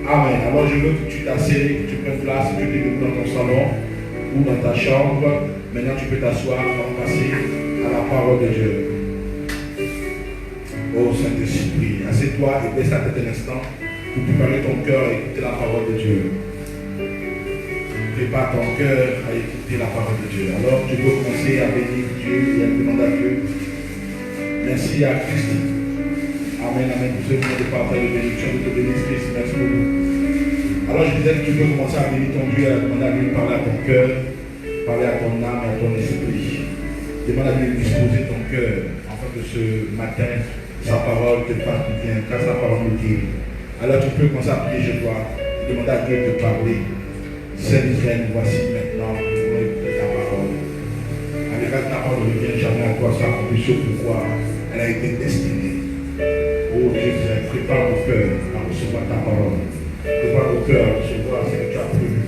Amen. Alors je veux que tu t'asseyes, que tu prennes place, que tu es debout dans ton salon ou dans ta chambre. Maintenant tu peux t'asseoir pour passer à la parole de Dieu. Oh Saint-Esprit, assieds-toi et baisse ta tête un instant pour préparer ton cœur à écouter la parole de Dieu. Prépare ton cœur à écouter la parole de Dieu. Alors tu peux commencer à bénir Dieu et à demander à Dieu. Merci à Christ. Amen, amen. Pour ceux qui ont partager de bénédiction, de te bénir, Christ. Merci beaucoup. Alors je disais que tu peux commencer à bénir ton Dieu, à demander à Dieu de parler à ton cœur, parler à ton âme et à ton esprit. Demande à Dieu de disposer ton cœur afin que ce matin, sa parole te fasse du bien, car sa parole nous guérit. Alors tu peux commencer à prier chez toi et demander à Dieu de te parler. Saint Israël, voici maintenant, nous voulons écouter ta parole. Avec ta parole ne vient jamais à toi, ça accomplit ce pourquoi elle a été destinée. Oh Jésus, prépare nos cœurs à recevoir ta parole. Prépare nos cœurs à recevoir ce que tu as prévu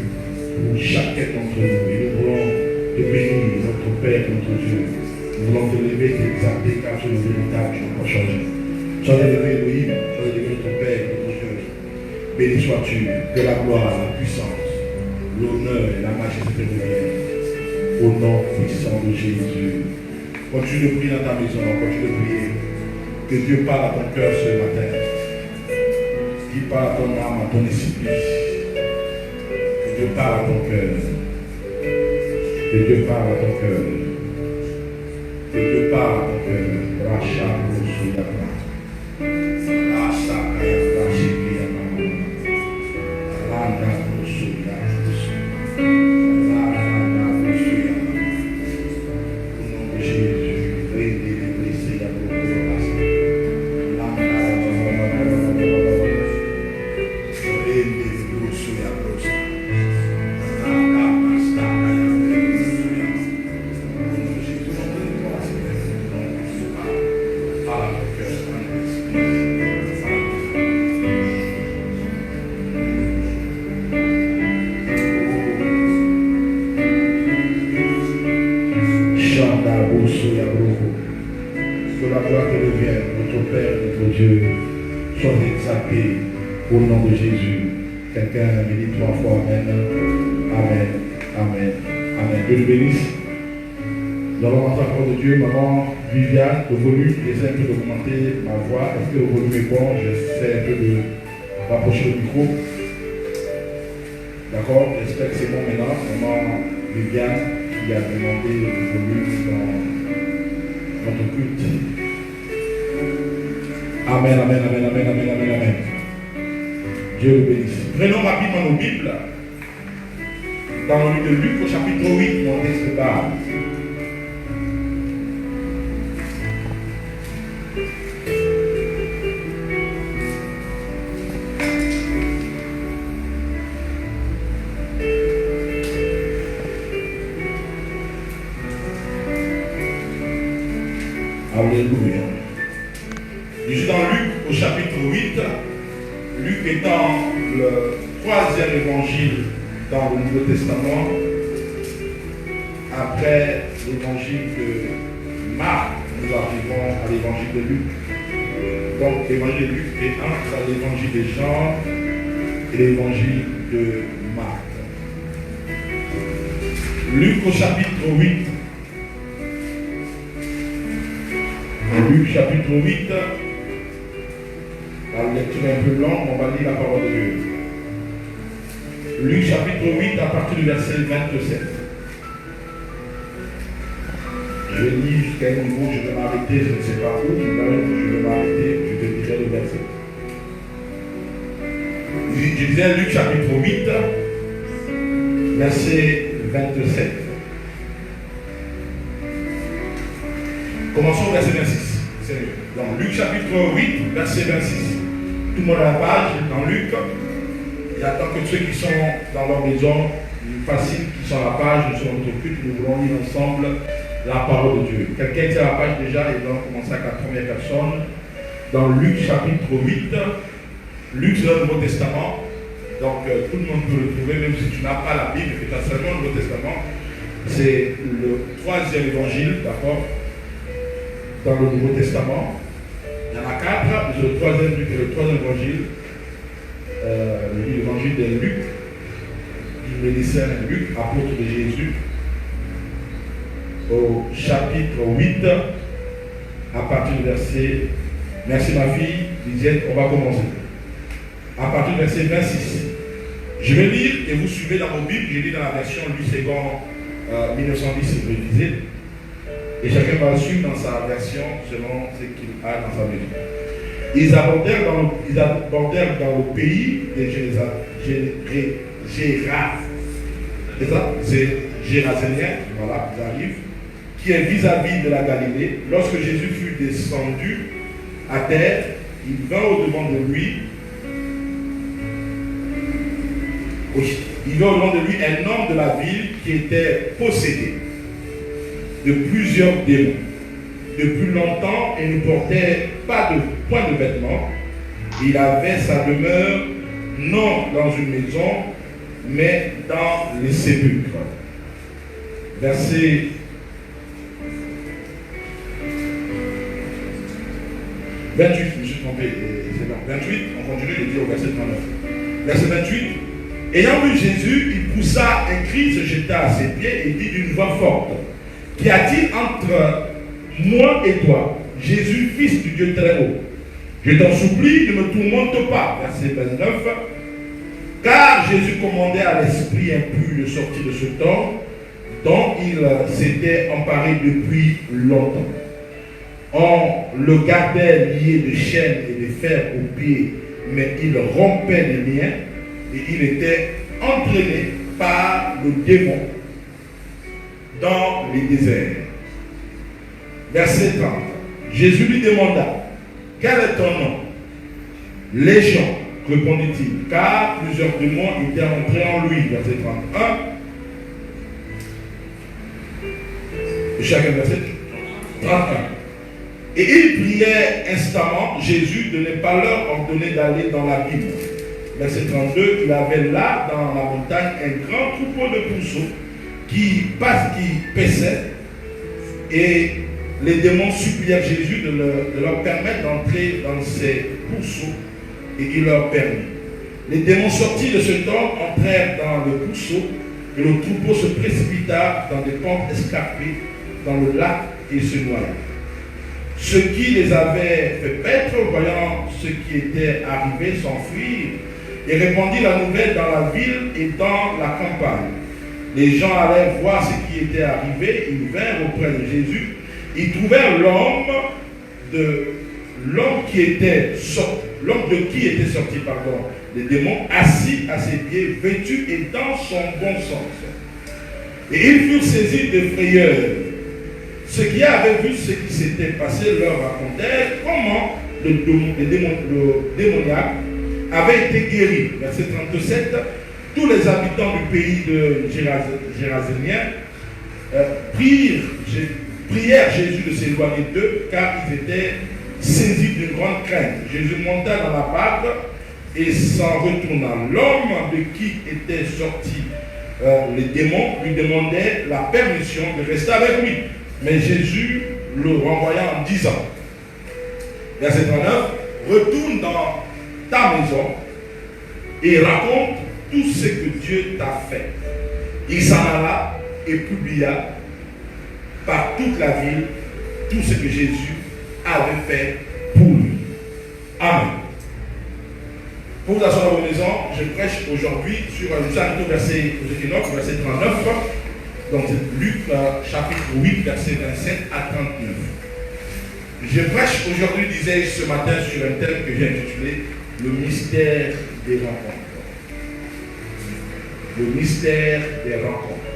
pour chacun d'entre nous. Et nous voulons te bénir, notre Père, notre Dieu. Nous voulons te lever, t'exalter, car tu es le véritable, tu n'as pas changé. Sois élevé, Elohim, sois élevé, notre Père, notre Dieu. Béni sois-tu, que la gloire, la puissance, l'honneur et la majesté te reviennent. Au nom puissant de Jésus. Continue de prier dans ta maison, continue de prier. Que Dieu parle à ton cœur ce matin. Qu'il parle à ton âme, à ton esprit. Que Dieu parle à ton cœur. Que Dieu parle à ton cœur. Que Dieu parle à ton cœur. Racha, Roussouyama. Rasa, Kaya, Rashikiyama. Randa, Roussouyama. Au nom de Jésus, quelqu'un me dit 3 fois Amen. Amen. Amen. Amen. Dieu le bénisse. Nous allons entendre la parole de Dieu. Maman Viviane, le volume, j'essaie un peu d'augmenter ma voix. Est-ce que le volume est bon? J'essaie un peu de rapprocher le micro. D'accord? J'espère que c'est bon maintenant. Maman Viviane qui a demandé le volume dans notre culte. Amen, amen, amen, amen, amen, amen, amen. Dieu le bénisse. Prenons rapidement nos Bibles. Dans le livre de Luc, au chapitre 8, mon texte de base. Alléluia. Je suis dans Luc, au chapitre 8. Luc étant le 3e évangile dans le Nouveau Testament, après l'évangile de Marc, nous arrivons à l'évangile de Luc. Donc l'évangile de Luc est entre l'évangile de Jean et l'évangile de Marc. Luc au chapitre 8. Luc chapitre 8. La lecture est un peu longue, on va lire la parole de Dieu. Luc chapitre 8 à partir du verset 27. Je lis jusqu'à un niveau, je vais m'arrêter, je ne sais pas où, je vais m'arrêter, je te dirai le verset. Je disais Luc chapitre 8, verset 27. Commençons au verset 26. C'est mieux. Donc Luc chapitre 8, verset 26. Tout le monde a la page dans Luc. Il attend que ceux qui sont dans leur maison, facile, qui sont à la page, nous sommes notre culte, nous voulons lire ensemble la parole de Dieu. Quelqu'un est à la page déjà et donc commencer avec la première personne. Dans Luc chapitre 8, Luc c'est le Nouveau Testament. Donc tout le monde peut le trouver, même si tu n'as pas la Bible, que tu as seulement le Nouveau Testament. C'est le 3e évangile, d'accord, dans le Nouveau Testament. Il y en a 4, c'est le 3e évangile. Le livre de Luc, du médecin Luc, apôtre de Jésus, au chapitre 8, à partir du verset, merci ma fille, Lisiette, on va commencer. À partir du verset 26. Je vais lire et vous suivez dans vos Bibles, j'ai lu dans la version Louis II 1910 si vous le lisez. Et chacun va suivre dans sa version selon ce qu'il a dans sa maison. Ils abordèrent dans le pays des Géraséniens, voilà, ils arrivent, qui est vis-à-vis de la Galilée. Lorsque Jésus fut descendu à terre, il vint au-devant de lui. Il vint au-devant de lui un homme de la ville qui était possédé de plusieurs démons depuis longtemps et ne portait pas de point de vêtements. Il avait sa demeure non dans une maison, mais dans les sépulcres. Verset 28, je me suis trompé, c'est bon. 28, on continue de dire au verset 39. Verset 28, ayant vu Jésus, il poussa un cri, se jeta à ses pieds et dit d'une voix forte, qu'y a-t-il entre moi et toi, Jésus, fils du Dieu très haut? Je t'en supplie, ne me tourmente pas. Verset 29. Car Jésus commandait à l'esprit impur de sortir de cet homme dont il s'était emparé depuis longtemps. On le gardait lié de chaînes et de fers aux pieds, mais il rompait les liens et il était entraîné par le démon dans les déserts. Verset 30. Jésus lui demanda, quel est ton nom? Légion, répondit-il, car plusieurs démons étaient entrés en lui. Verset 31. Et chacun verset 31. Et il priait instamment Jésus de ne pas leur ordonner d'aller dans la ville. Verset 32. Il avait là dans la montagne un grand troupeau de pourceaux qui paissaient, et les démons supplièrent Jésus de leur permettre d'entrer dans ces pourceaux, et il leur permit. Les démons sortis de cet homme entrèrent dans le pourceau, et le troupeau se précipita dans des pentes escarpées dans le lac et se noya. Ceux qui les avaient fait paître, voyant ce qui était arrivé, s'enfuirent et répandirent la nouvelle dans la ville et dans la campagne. Les gens allèrent voir ce qui était arrivé, ils vinrent auprès de Jésus, ils trouvèrent l'homme de qui était sorti, les démons, assis à ses pieds, vêtu et dans son bon sens. Et ils furent saisis de frayeur. Ceux qui avaient vu ce qui s'était passé leur racontèrent comment le démoniaque avait été guéri. Verset 37. Tous les habitants du pays de Géraséniens prièrent Jésus de s'éloigner d'eux, car ils étaient saisis d'une grande crainte. Jésus monta dans la barque et s'en retourna. L'homme de qui étaient sortis les démons lui demandait la permission de rester avec lui. Mais Jésus le renvoya en disant, verset 39, retourne dans ta maison et raconte tout ce que Dieu t'a fait. Il s'en alla et publia par toute la ville tout ce que Jésus avait fait pour lui. Amen. Pour vous asseoir dans vos maisons, je prêche aujourd'hui sur le verset 39. Donc c'est Luc chapitre 8, verset 27 à 39. Je prêche aujourd'hui, disais-je ce matin, sur un thème que j'ai intitulé le mystère des rencontres. Le mystère des rencontres.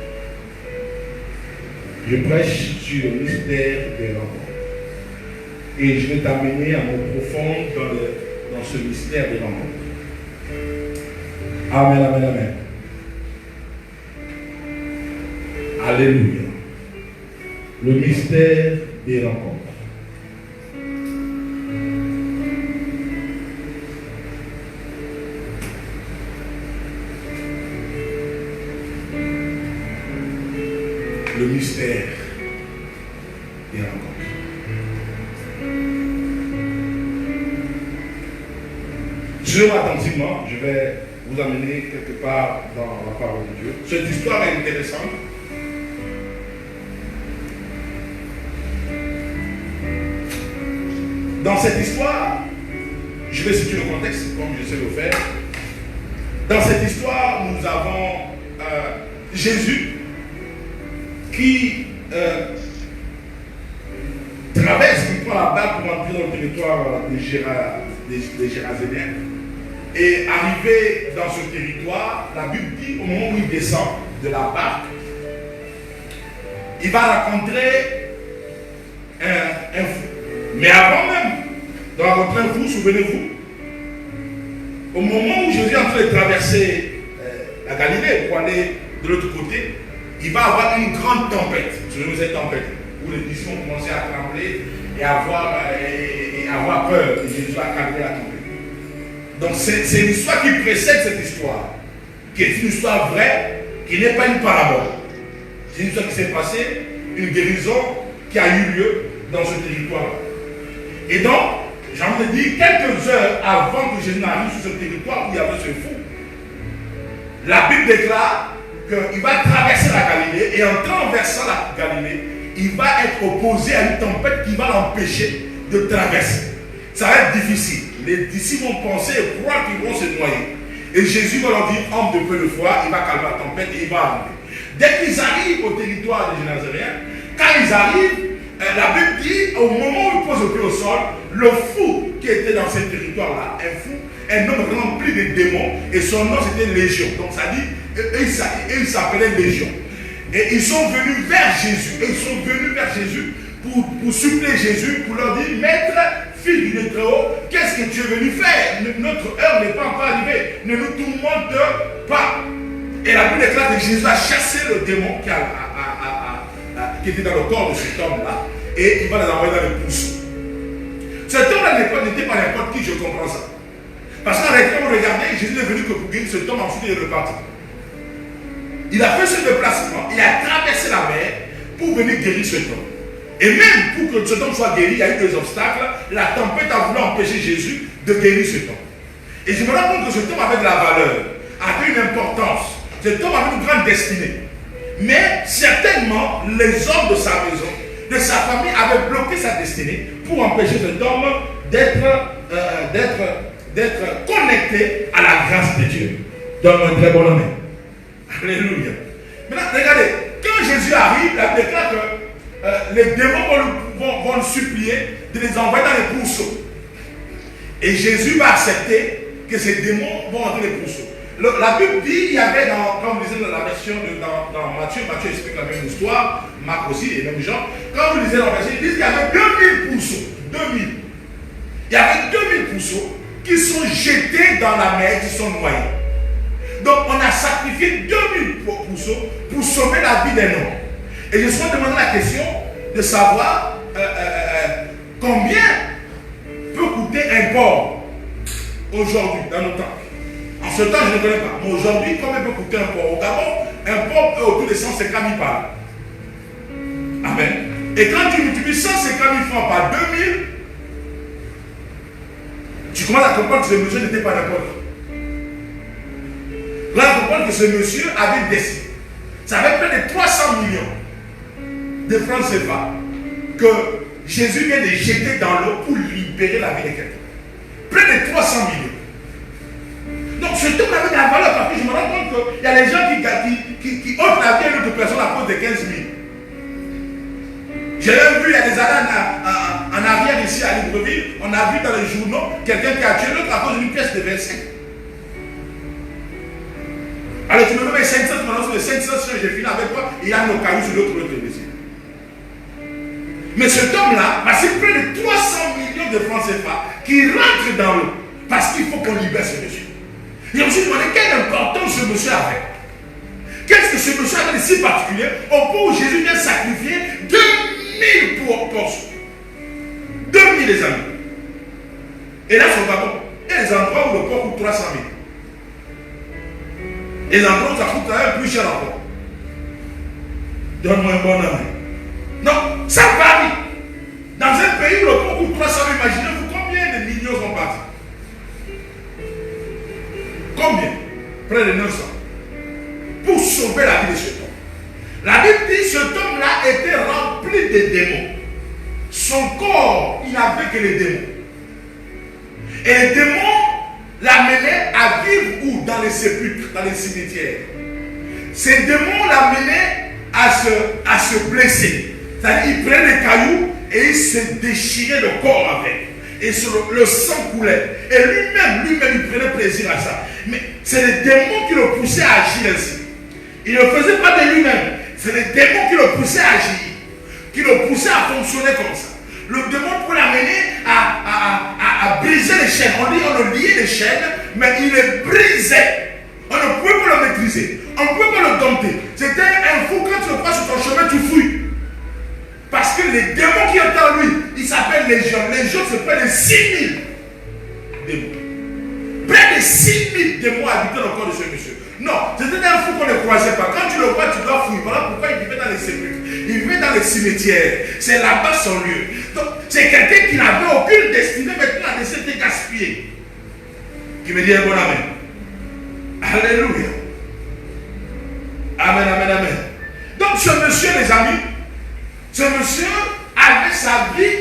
Je prêche sur le mystère des rencontres. Et je vais t'amener à me profondre dans ce mystère des rencontres. Amen, amen, amen. Alléluia. Le mystère des rencontres. Le mystère des rencontres. Suivez-moi attentivement, je vais vous amener quelque part dans la parole de Dieu. Cette histoire est intéressante. Dans cette histoire, je vais situer le contexte comme je sais le faire. Dans cette histoire, nous avons Jésus qui traverse, qui prend la barque pour entrer dans le territoire des Géraséniens. Et arrivé dans ce territoire, la Bible dit, au moment où il descend de la barque, il va rencontrer un fou. Mais avant même de rencontrer un fou, souvenez-vous, au moment où Jésus est en train de traverser la Galilée pour aller de l'autre côté, il va avoir une grande tempête. Souvenez-vous cette tempête où les disciples ont commencé à trembler et à avoir peur. Et Jésus a calmé la tempête. Donc c'est l'histoire qui précède cette histoire, qui est une histoire vraie, qui n'est pas une parabole. C'est une histoire qui s'est passée, une guérison qui a eu lieu dans ce territoire. Et donc, j'ai envie de dire, quelques heures avant que Jésus n'arrive sur ce territoire où il y avait ce fou, la Bible déclare qu'il va traverser la Galilée et en traversant la Galilée, il va être opposé à une tempête qui va l'empêcher de traverser. Ça va être difficile. Les disciples vont penser et croire qu'ils vont se noyer. Et Jésus va leur dire, homme de peu de foi, il va calmer la tempête et il va arriver. Dès qu'ils arrivent au territoire des Génazaréens, quand ils arrivent, la Bible dit, au moment où ils posent le pied au sol, le fou qui était dans ce territoire-là, un homme rempli de démons, et son nom c'était Légion. Donc ça dit, il s'appelait Légion. Et ils sont venus vers Jésus, pour supplier Jésus, pour leur dire, Maître, fils du Très-Haut, qu'est-ce que tu es venu faire? Notre heure n'est pas encore arrivée, ne nous tourmente pas. Et la Bible déclare que Jésus a chassé le démon qui était dans le corps de cet homme-là, et il va les envoyer dans le pousseau. Cet homme-là n'était pas n'importe qui, je comprends ça. Parce qu'en réalité, on regardait, Jésus n'est venu que pour guérir cet homme, ensuite il est reparti. Il a fait ce déplacement, il a traversé la mer pour venir guérir cet homme. Et même pour que cet homme soit guéri, il y a eu des obstacles. La tempête a voulu empêcher Jésus de guérir cet homme. Et je me rends compte que cet homme avait de la valeur, avait une importance. Cet homme avait une grande destinée. Mais certainement, les hommes de sa maison, de sa famille, avaient bloqué sa destinée pour empêcher cet homme d'être connecté à la grâce de Dieu. Donne-moi un très bon amen. Alléluia. Maintenant, regardez, quand Jésus arrive, il déclare que les démons vont le supplier de les envoyer dans les pourceaux. Et Jésus va accepter que ces démons vont entrer dans les pourceaux. La Bible dit, il y avait quand vous lisez la version dans Matthieu explique la même histoire, Marc aussi et même Jean. Quand vous lisez la version, il dit qu'il y avait 2000 pourceaux. 2000. Il y avait 2000 pourceaux qui sont jetés dans la mer, qui sont noyés. Donc on a sacrifié 2000 pourceaux pour sauver la vie d'un homme. Et je me suis demandé la question de savoir combien peut coûter un porc aujourd'hui, dans nos temps. En ce temps, je ne connais pas. Mais aujourd'hui, combien peut coûter un porc? Au Gabon, un porc est autour de 150 000 par. Amen. Et quand tu multiplies 150 000 francs par 2000, tu commences à comprendre que ce monsieur n'était pas n'importe qui. Là, on comprend que ce monsieur avait une destinée. Ça avait près de 300 millions de francs CFA que Jésus vient de jeter dans l'eau pour libérer la vie de quelqu'un. Près de 300 millions. Donc ce homme avait de la valeur parce que je me rends compte qu'il y a des gens qui offrent la vie à une autre personne à cause de 15 000. J'ai même vu, il y a des années en arrière ici à Libreville, on a vu dans les journaux quelqu'un qui a tué l'autre à cause d'une pièce de 25. Alors tu me donnes 500, tu me donnes 500, j'ai fini avec toi, et il y a nos cailloux sur l'autre ici. Mais cet homme-là, c'est près de 300 millions de francs CFA qui rentrent dans l'eau parce qu'il faut qu'on libère ce monsieur. Et je me suis demandé quelle importance ce monsieur avait. Qu'est-ce que ce monsieur avait de si particulier au point où Jésus vient sacrifier 2000 portions. 2000 les amis. Et là, c'est au Gabon. Il y a des endroits où le porc coûte 300 000. Et les endroits où ça coûte quand même plus cher encore. Donne-moi un bon avis. Non, ça varie. Dans un pays où le porc coûte 300 000, imaginez-vous combien de millions sont partis. Combien? près de 900, pour sauver la vie de cet homme. La Bible dit que cet homme-là était rempli de démons. Son corps, il n'avait que les démons. Et les démons l'amenaient à vivre où? Dans les sépulcres, dans les cimetières. Ces démons l'amenaient à se blesser. C'est-à-dire, il prenait des cailloux et il se déchirait le corps avec. Et le sang coulait. Et lui-même, il prenait plaisir à ça. Mais c'est les démons qui le poussaient à agir ainsi. Il ne le faisait pas de lui-même. C'est les démons qui le poussaient à agir. Qui le poussaient à fonctionner comme ça. Le démon pouvait l'amener à briser les chaînes. On le liait les chaînes, mais il les brisait. On ne pouvait pas le maîtriser. On ne pouvait pas le dompter. C'était un fou. Quand tu le prends sur ton chemin, tu fouilles. Parce que les démons qui étaient en lui, ils s'appellent légion. Légion, c'est près de 6000 démons. Près de 6000 démons habitaient dans le corps de ce monsieur. Non, c'était un fou qu'on ne croisait pas. Quand tu le vois, tu dois fouiller. Voilà pourquoi il vivait dans les sépulcres. Il vivait dans les cimetières. C'est là-bas son lieu. Donc, c'est quelqu'un qui n'avait aucune destinée, mais qui a laissé te gaspiller. Qui me dit un bon amen. Alléluia. Amen, amen, amen. Donc, ce monsieur, les amis, ce monsieur avait sa vie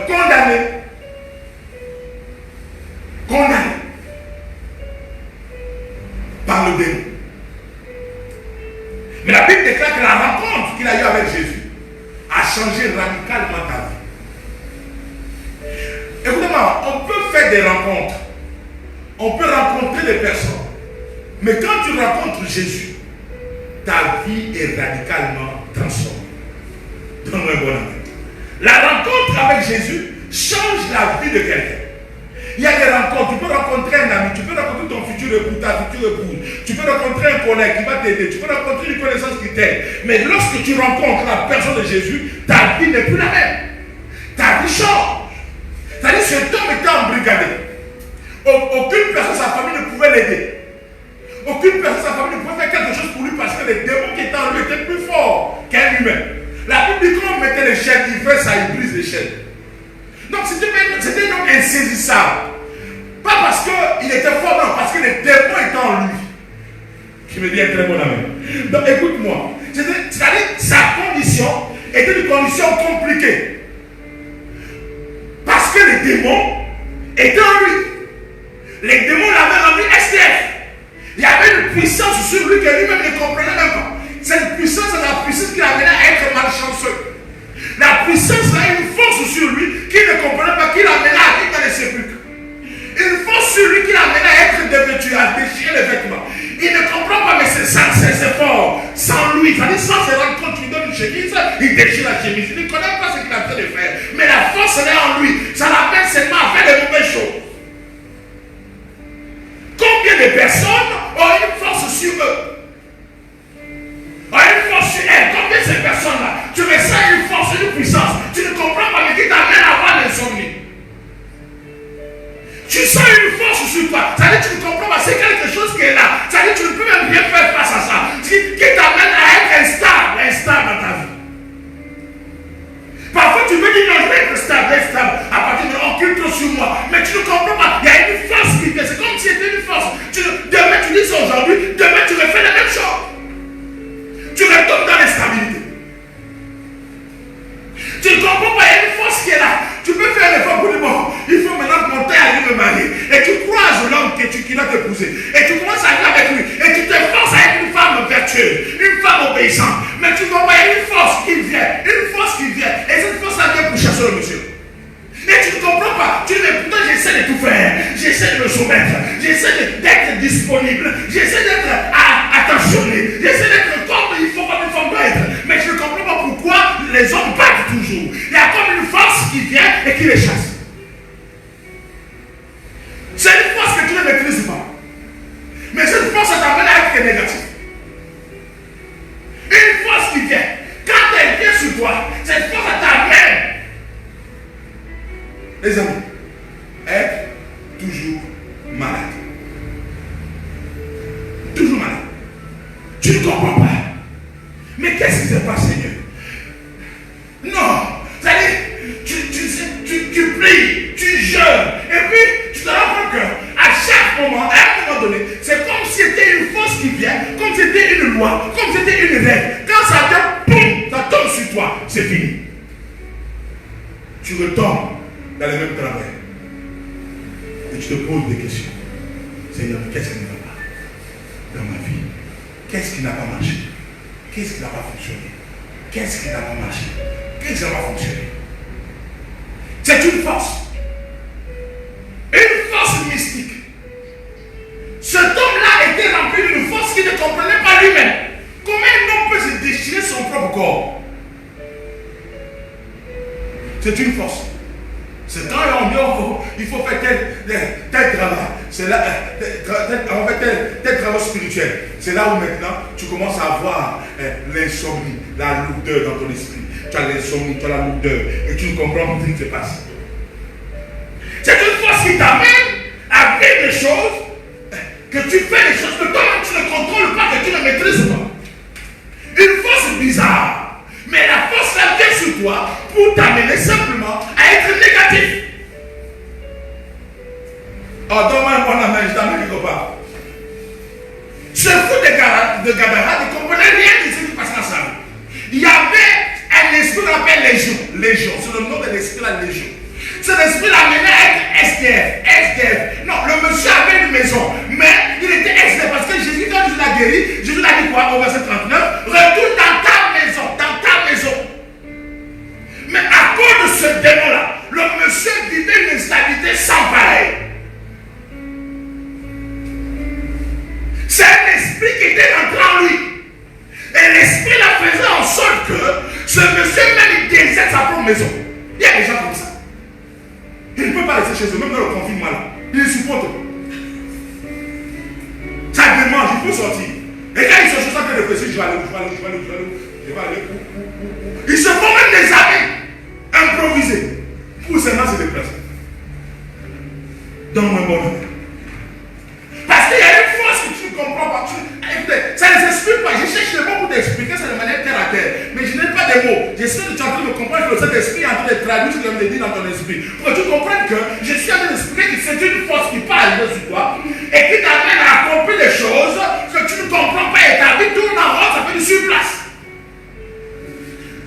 condamnée. Condamnée. Par le démon. Mais la Bible déclare que la rencontre qu'il a eue avec Jésus a changé radicalement ta vie. Écoutez-moi, on peut faire des rencontres. On peut rencontrer des personnes. Mais quand tu rencontres Jésus, ta vie est radicalement transformée. Donne-moi un bon amen. La rencontre avec Jésus change la vie de quelqu'un. Il y a des rencontres. Tu peux rencontrer un ami, tu peux rencontrer ton futur époux, ta future épouse, tu peux rencontrer un collègue qui va t'aider, tu peux rencontrer une connaissance qui t'aide. Mais lorsque tu rencontres la personne de Jésus, ta vie n'est plus la même. Ta vie change. C'est-à-dire que cet homme était embrigadé. Aucune personne de sa famille ne pouvait l'aider. Aucune personne de sa famille ne pouvait faire quelque chose pour lui parce que les démons qui étaient en lui étaient plus forts qu'un humain. La Bible dit qu'on mettait les chaînes, il fait ça, il brise les chaînes. Donc c'était un homme insaisissable. Pas parce qu'il était fort, non, parce que les démons étaient en lui. Qui me dit un très bon ami. Donc écoute-moi. C'est-à-dire sa condition était une condition compliquée. Parce que les démons étaient en lui. Les démons l'avaient rendu SDF. Il y avait une puissance sur lui que lui-même ne comprenait même pas. Cette puissance, c'est la puissance qui l'amenait à être malchanceux. La puissance a une force sur lui qui ne comprenait pas, qui l'amenait à vivre dans les sépulcres. Une force sur lui qui l'amenait à être dévêtu, à déchirer les vêtements. Il ne comprend pas, mais c'est ça, c'est fort. Sans lui, c'est-à-dire sans se rendre compte, tu lui donnes une chemise, il déchire la chemise. Il ne connaît pas ce qu'il a besoin de faire. Mais la force, elle est en lui. Ça l'appelle seulement à faire des mauvaises choses. Combien de personnes ont une force sur eux? Ont une force sur elles? Combien de ces personnes-là? Tu ressens une force, une puissance. Tu ne comprends pas, mais qui t'amène à avoir l'insomnie. Tu sens une force sur toi. Ça veut dire que tu ne comprends pas, c'est quelque chose qui est là. Ça veut dire que tu ne peux même rien faire face à ça. Qui t'amène à être instable dans ta vie. Parfois tu veux dire non, je vais être stable. À partir de là, on cule trop sur moi. Mais tu ne comprends pas. Il y a une force qui vient. C'est comme si c'était une force. Demain tu dis ça aujourd'hui, demain tu refais la même chose. Tu retombes dans l'instabilité. Tu ne comprends pas, il y a une force qui est là. Tu peux faire l'effort pour dire bon, il faut maintenant que mon père arrive me marier. Et tu croises l'homme qui va t'épouser. Et tu commences à vivre avec lui. Et tu te forces à être une femme vertueuse, une femme obéissante. Mais tu comprends, il y a une force qui vient. Une force qui vient. Et cette force-là vient pour chasser le monsieur. Et tu ne comprends pas. Tu dis, mais pourtant j'essaie de tout faire. J'essaie de me soumettre. J'essaie d'être disponible. J'essaie d'être attentionné. J'essaie d'être comme il faut, comme une femme doit être. Mais je ne comprends pas pourquoi les hommes battent toujours. Il y a comme une force qui vient et qui les chasse. C'est une force que tu ne maîtrises pas. Mais cette force t'amène à être négatif. Une force qui vient. Quand elle vient sur toi, cette force t'amène. Les amis, être toujours malade. Toujours malade. Tu ne comprends pas. Mais qu'est-ce qui se passe, Seigneur? Non. C'est-à-dire, tu pries, tu jeûnes, et puis tu te rends compte qu'à chaque moment, à un moment donné, c'est comme si c'était qui vient, comme c'était une loi, comme c'était une règle. Quand ça vient, boum, ça tombe sur toi, c'est fini. Tu retombes dans les mêmes travers. Et tu te poses des questions. Seigneur, qu'est-ce qui ne va pas dans ma vie? Qu'est-ce qui n'a pas marché? Qu'est-ce qui n'a pas fonctionné? Qu'est-ce qui n'a pas marché? Qu'est-ce qui n'a pas fonctionné? C'est une force. Une force mystique. Cet homme-là était rempli d'une force qu'il ne comprenait pas lui-même. Comment un homme peut se déchirer son propre corps? C'est une force. C'est quand on dit oh, il faut faire tel travail. C'est là, on fait tel travail spirituel. C'est là où maintenant tu commences à avoir l'insomnie, la lourdeur dans ton esprit. Tu as l'insomnie, tu as la lourdeur et tu ne comprends plus ce qui se passe. C'est une force qui t'amène à faire des choses, que tu fais des choses que toi tu ne contrôles pas, que tu ne maîtrises pas. Une force bizarre. Mais la force là vient sur toi pour t'amener simplement à être négatif. Oh, donne-moi un bon amen, je t'amène quelque part. Ce fou de Gadara ne comprenait rien de ce qui passait dans sa vie. Il y avait un esprit qu'on appelle Légion. Légion, c'est le nom de l'esprit, la Légion. Cet esprit l'amenait à être SDF. SDF. Non, le monsieur avait une maison, mais il était SDF parce que Jésus, quand Jésus l'a guéri, Jésus l'a dit quoi au verset 39? Retourne dans ta maison, dans ta maison. Mais à cause de ce démon-là, le monsieur vivait une instabilité sans pareil. C'est un esprit qui était rentré en lui. Et l'esprit la faisait en sorte que ce monsieur même il décède sa propre maison. Il y a des gens comme ça. Il ne peut pas rester chez eux, même dans le confinement là. Il les supporte. Ça démange, il faut sortir. Et quand ils sont sur ça, ils réfléchissent, je vais aller. Ils se font même des amis improvisés pour seulement se déplacer. Donne-moi un bon nom. Parce qu'il y a une force que tu ne comprends pas. Écoutez, ça ne s'explique pas. Je cherche les mots pour t'expliquer ça de manière terre à terre. Mais je n'ai pas de mots. J'espère que tu es en train de comprendre que le Saint-Esprit est en train de traduire ce que je viens de dire dans ton esprit. Pour que tu comprennes que je suis en train d'expliquer que c'est une force qui parle sur toi et qui t'amène à accomplir des choses que tu ne comprends pas et ta vie tourne en rond, ça fait du surplace.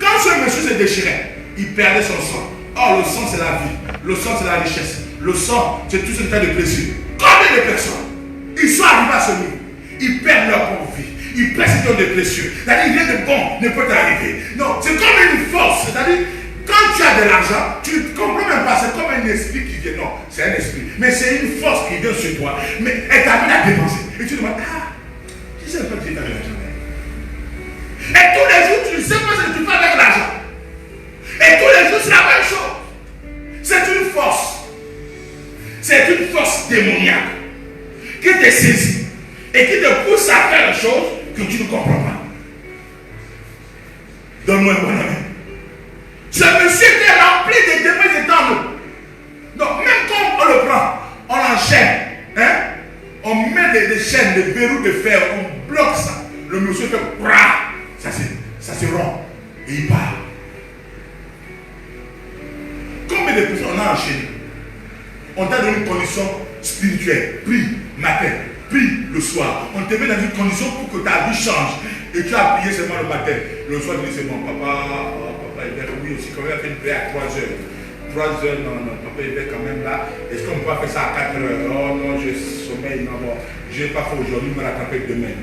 Quand ce monsieur se déchirait, il perdait son sang. Or, le sang, c'est la vie. Le sang, c'est la richesse. Le sang, c'est tout ce qui a de plaisir. Combien de personnes, ils sont arrivés à ce niveau, ils perdent leur propre vie. Ils perdent ce qui ont de précieux. C'est-à-dire, rien de bon ne peut t'arriver. Non, c'est comme une force. C'est-à-dire, quand tu as de l'argent, tu ne comprends même pas. C'est comme un esprit qui vient. Non, c'est un esprit. Mais c'est une force qui vient sur toi. Mais elle t'amène à dépenser. Et tu te demandes, je ne sais pas que tu as de l'argent. Et tous les jours, tu ne sais pas ce que tu fais avec l'argent. Et tous les jours, c'est la même chose. C'est une force. C'est une force démoniaque qui te saisit et qui te pousse à faire des choses que tu ne comprends pas. Donne-moi un bon amen. Ce monsieur était rempli de démons et de temps. Donc, même quand on le prend, on l'enchaîne. Hein? On met des chaînes, des verrous de fer, on bloque ça. Le monsieur fait ça se rompt et il part. Combien de personnes on a enchaîné? On t'a donné une condition spirituelle. Prie matin, prie le soir. On te met dans une condition pour que ta vie change. Et tu as prié seulement le matin. Le soir, tu dis c'est bon, papa il est oui aussi, quand même, il a fait une prière à 3 heures. 3 heures, non, papa il est quand même là. Est-ce qu'on peut faire ça à 4 heures? Oh non, je sommeil, non, bon. Je n'ai pas fait aujourd'hui, je me rattraper demain.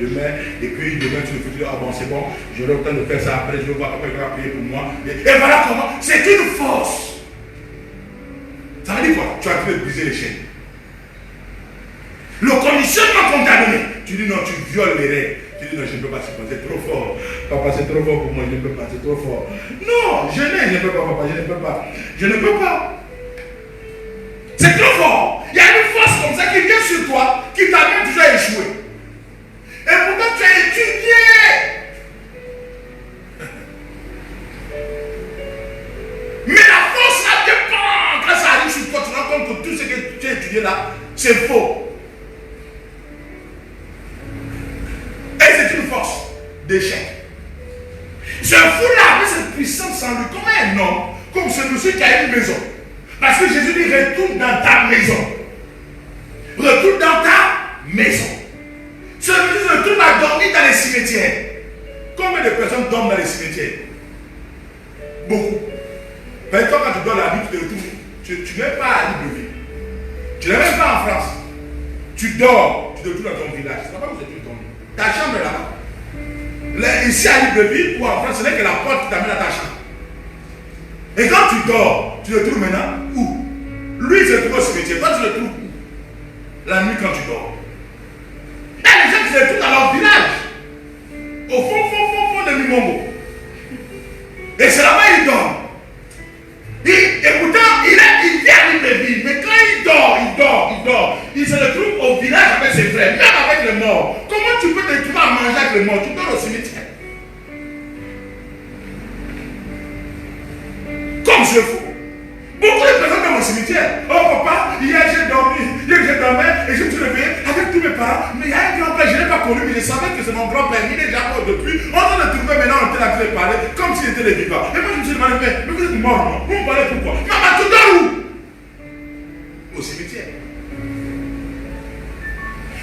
Et puis demain, tu me fais dire, ah bon, c'est bon, j'aurai le temps de faire ça après, je vais voir papa il va prier pour moi. Et voilà comment, c'est une force. Ça veut dire quoi? Tu as pu briser les chaînes. Le conditionnement qu'on t'a donné, tu dis non, tu violes les règles. Tu dis non, je ne peux pas, c'est trop fort. Papa, c'est trop fort pour moi, je ne peux pas, c'est trop fort. Non, je ne peux pas, papa, je ne peux pas. Je ne peux pas. C'est trop fort. Il y a une force comme ça qui vient sur toi, qui t'amène toujours à échouer. Et pourtant, tu as étudié. Mais la force, ça dépend. Quand ça arrive sur toi, tu te rends compte que tout ce que tu as étudié là, c'est faux. Et c'est une force d'échec. Ce fou-là avait cette puissance en lui, comme un homme, comme ce monsieur qui a une maison. Parce que Jésus dit, retourne dans ta maison. Retourne dans ta maison. Ce monsieur retourne dans dormi dans les cimetières. Combien de personnes dorment dans les cimetières? Beaucoup. Mais toi, quand tu dors la nuit, tu te retrouves. Tu n'es pas à Libreville. Tu n'es même pas en France. Tu dors, tu te retrouves dans ton village. C'est pas où tu dormi. Ta chambre est là-bas. Ici à Libreville ou en France, ce n'est que la porte qui t'amène à ta chambre. Et quand tu dors, tu te retrouves maintenant où? Lui, il se retrouve au cimetière. Toi, tu te retrouves où? La nuit quand tu dors. Et les gens qui se retrouvent dans leur village. Au fond de Mimongo. Et c'est là-bas qu'il dort. Et pourtant, il vient à Libreville. Mais quand il dort. Il se retrouve au village avec ses frères, même avec les morts. Comment tu peux te retrouver à manger avec les morts? Tu dors au cimetière. Comme je fous. Beaucoup de personnes dans mon cimetière. Oh papa, hier j'ai dormi, et je me suis réveillé avec tous mes parents. Mais il y a un grand-père, je ne l'ai pas connu, mais je savais que c'est mon grand-père. Il est déjà mort depuis. On train de trouver maintenant, on était là de parler, comme s'il était les vivants. Et moi je me suis demandé, mais vous êtes mort, non? Vous me parlez pourquoi? Maman, tu dors où? Au cimetière.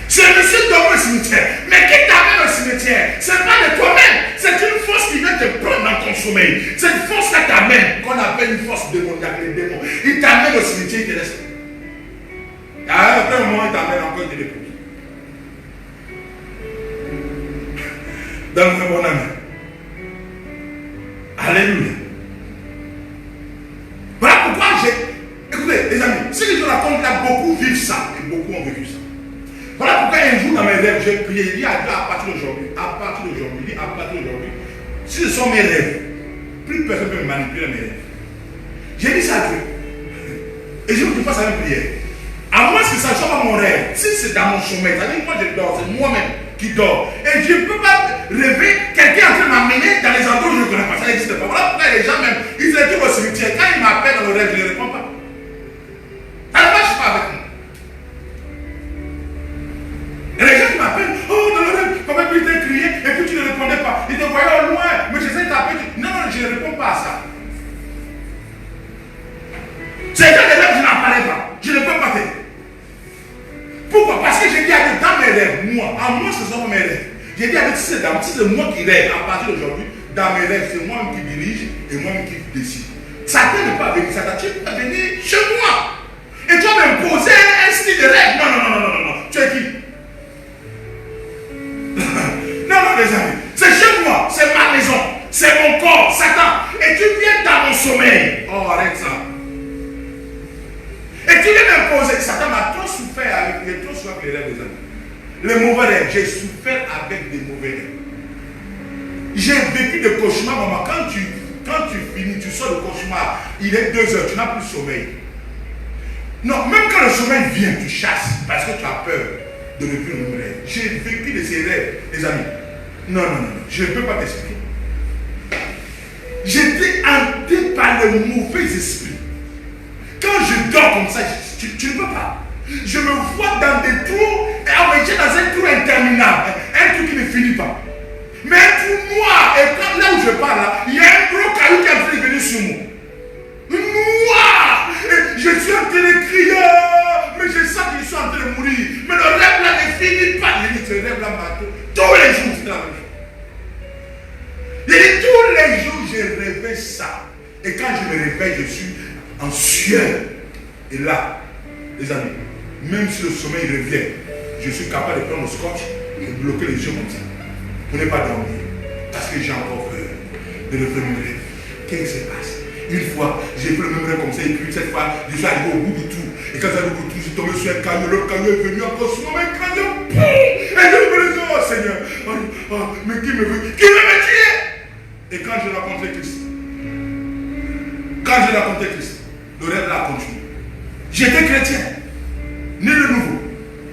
C'est monsieur dort au cimetière. Mais qui t'amène au cimetière? C'est pas de toi-même. C'est une force qui vient te prendre dans ton sommeil. Cette force-là t'amène, qu'on appelle une force démoniaque, les démons. Il t'amène au cimetière, il te laisse. À un moment, il t'amène encore, il te dépose. Donne-moi mon ami. Alléluia. Voilà pourquoi j'ai. Écoutez, les amis, ce que je raconte là, beaucoup vivent ça. Et beaucoup ont vécu ça. Voilà pourquoi un jour dans mes rêves, j'ai prié, il dit à Dieu à partir d'aujourd'hui, si ce sont mes rêves, plus personne ne peut me manipuler mes rêves. J'ai dit ça à Dieu. Et je veux que tu fasses la même prière. À moins que ça ne soit pas mon rêve, si c'est dans mon sommeil, c'est-à-dire moi je dors, c'est moi-même qui dors. Et je ne peux pas rêver quelqu'un en train de m'amener dans les endroits où je ne connais pas, ça n'existe pas. Voilà pourquoi les gens même, ils se retrouvent au cimetière. Quand ils m'appellent dans le rêve, je ne réponds pas. Alors moi je ne suis pas avec moi. Et les gens qui m'appellent, oh dans le rêve, comment tu t'es crié et puis tu ne répondais pas. Ils te voyaient au loin, mais j'essaie de t'appeler. Non, je ne réponds pas à ça. C'est quand les rêves, je n'en parlais pas. Je ne peux pas faire. Pourquoi? Parce que j'ai dit à Dieu dans mes rêves, moi, à moi ce sont mes rêves. J'ai dit à Dieu, si c'est moi qui rêve, à partir d'aujourd'hui, dans mes rêves, c'est moi qui dirige et moi qui décide. Satan ne peut pas venir, Satan, tu peux venir chez moi. Et tu vas m'imposer un style de rêve. Non. Tu es qui? Non, les amis. C'est chez moi, c'est ma maison, c'est mon corps, Satan. Et tu viens dans mon sommeil. Oh, arrête ça. Et tu viens m'imposer. Satan m'a trop souffert avec les rêves des amis. Les mauvais rêves, j'ai souffert avec des mauvais rêves. J'ai vécu des cauchemars, maman. Quand tu finis, tu sors le cauchemar, il est 2 heures, tu n'as plus de sommeil. Non, même quand le sommeil vient, tu chasses parce que tu as peur de ne plus le rêve. J'ai vécu de ces rêves, les amis. Non, je ne peux pas t'expliquer. J'étais hanté par le mauvais esprit. Quand je dors comme ça, tu ne peux pas. Je me vois dans des trous, et j'ai dans un trou interminable, un trou qui ne finit pas. Mais un trou noir, et quand là où je parle, là, il y a un gros caillou qui est en train de venir sur moi. Noir! Et je suis en train de crier, mais je sens que je suis en train de mourir. Mais le rêve là ne finit pas. Il dit, ce rêve là m'a tous les jours, c'est la même chose. Il dit, tous les jours, je rêvais ça. Et quand je me réveille, je suis en sueur. Et là, les amis, même si le sommeil revient, je suis capable de prendre le scotch et bloquer les yeux comme ça. Pour ne pas dormir. Parce que j'ai encore peur de le premier rêve. Qu'est-ce qui se passe? Une fois, j'ai fait le même rêve comme ça, et puis cette fois, je suis arrivé au bout du trou. Et quand j'arrive au bout du trou, je suis tombé sur un caillou, le caillou est venu encore sur moi, un caillou. Et je me dis, oh Seigneur, mais qui me veut? Qui veut me tuer? Et quand j'ai rencontré Christ, le rêve là a continué. J'étais chrétien, né de nouveau.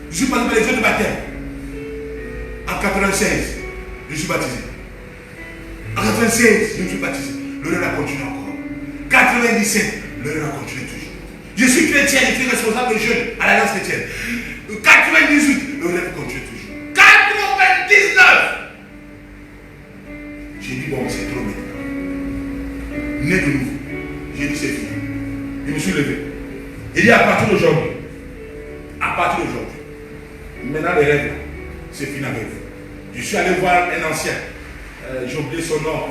Je suis passé par les eaux de baptême. En 96, je suis baptisé. En 96, je me suis baptisé. Le rêve a continué encore. 97, le rêve a continué toujours. Je suis chrétien, je suis responsable des jeunes à l'Alliance chrétienne. 98, le rêve continue toujours. 99, j'ai dit bon, c'est trop maintenant. Né de nouveau. J'ai dit c'est fini. Je me suis levé. Il dit à partir d'aujourd'hui, maintenant les rêves, c'est fini avec vous. Je suis allé voir un ancien. J'ai oublié son nom.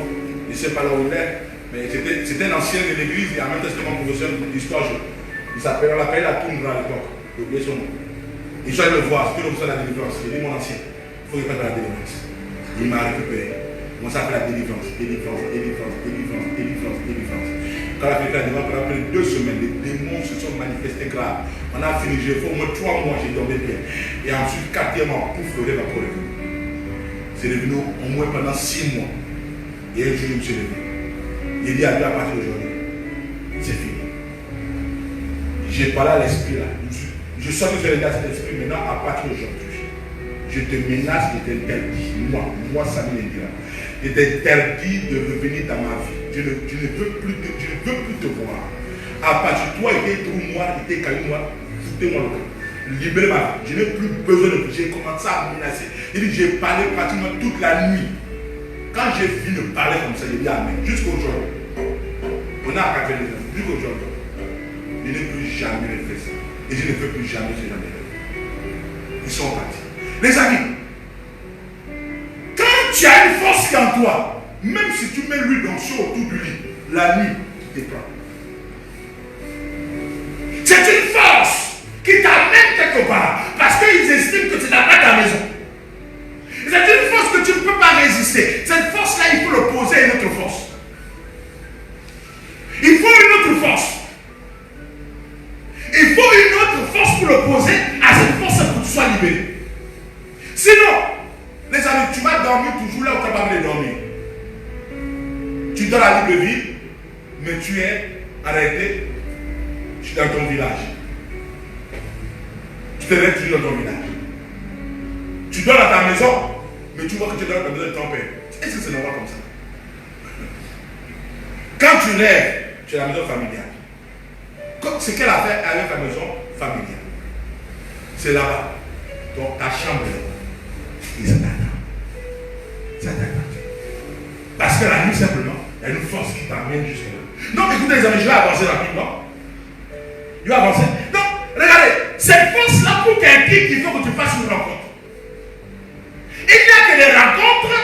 Je ne sais pas là où il est. Mais c'était un ancien de l'église et en même temps c'était mon professeur d'histoire. On l'appelait la Toundra à l'époque. J'ai oublié son nom. Et je suis allé le voir. C'était le professeur de la délivrance. Il dit mon ancien, il faut que je fasse la délivrance. Il m'a récupéré. On s'appelle la délivrance. Délivrance. Quand la fête a délivrance, après 2 semaines, les démons se sont manifestés graves. On a fini, j'ai fait au moins 3 mois, j'ai dormi bien. Et ensuite, 4e mois, pouf, le rêve a revenu. C'est revenu au moins pendant 6 mois. Et un jour, je me suis levé. Il dit à Dieu à partir d'aujourd'hui, c'est fini. J'ai parlé à l'esprit là. Je sens que je vais cet esprit maintenant à partir d'aujourd'hui. Je te menace, je t'interdis. Moi, Samuel Ndira. Je t'interdis de revenir dans ma vie. Je ne veux plus te voir. À partir de toi, il était trou noir, il était caillou noir. Foutez-moi le camp. Libérez ma vie. Je n'ai plus besoin de vous. J'ai commencé à menacer. Il dit, j'ai parlé pratiquement toute la nuit. Quand j'ai fini de parler comme ça, j'ai dit Amen. Jusqu'aujourd'hui. On a à 89 ans. Jusqu'aujourd'hui. Je n'ai plus jamais fait ça. Et je ne fais plus jamais ce genre de choses. Ils sont partis. Les amis, quand tu as une force qui est en toi, même si tu mets l'huile d'onction autour du lit, la nuit, tu te prends. C'est une force qui t'amène quelque part. Parce qu'ils estiment que tu n'as pas ta maison. C'est une force que tu ne peux pas résister. Cette force-là, il faut l'opposer à une autre force. Il faut une autre force. Il faut une autre force pour l'opposer à cette force pour que tu sois libéré. Sinon, les amis, tu vas dormir toujours là où tu n'as pas envie de dormir. Tu dors la libre vie, mais tu es arrêté. Je suis dans ton village. Tu te lèves toujours dans ton village. Tu dors dans ta maison, mais tu vois que tu dors dans la maison de ton père. Est-ce que c'est normal comme ça? Quand tu lèves, tu es à la maison familiale. C'est quelle affaire avec ta maison familiale? C'est là-bas. Donc ta chambre est là. Et ça t'attend. Ça t'attend. Parce que la nuit, simplement, il y a une force qui t'amène jusque là. Non, écoutez les amis, je vais avancer rapidement. Je vais avancer. Non, regardez, cette force-là, pour qu'elle quitte, il faut que tu fasses une rencontre. Il n'y a que des rencontres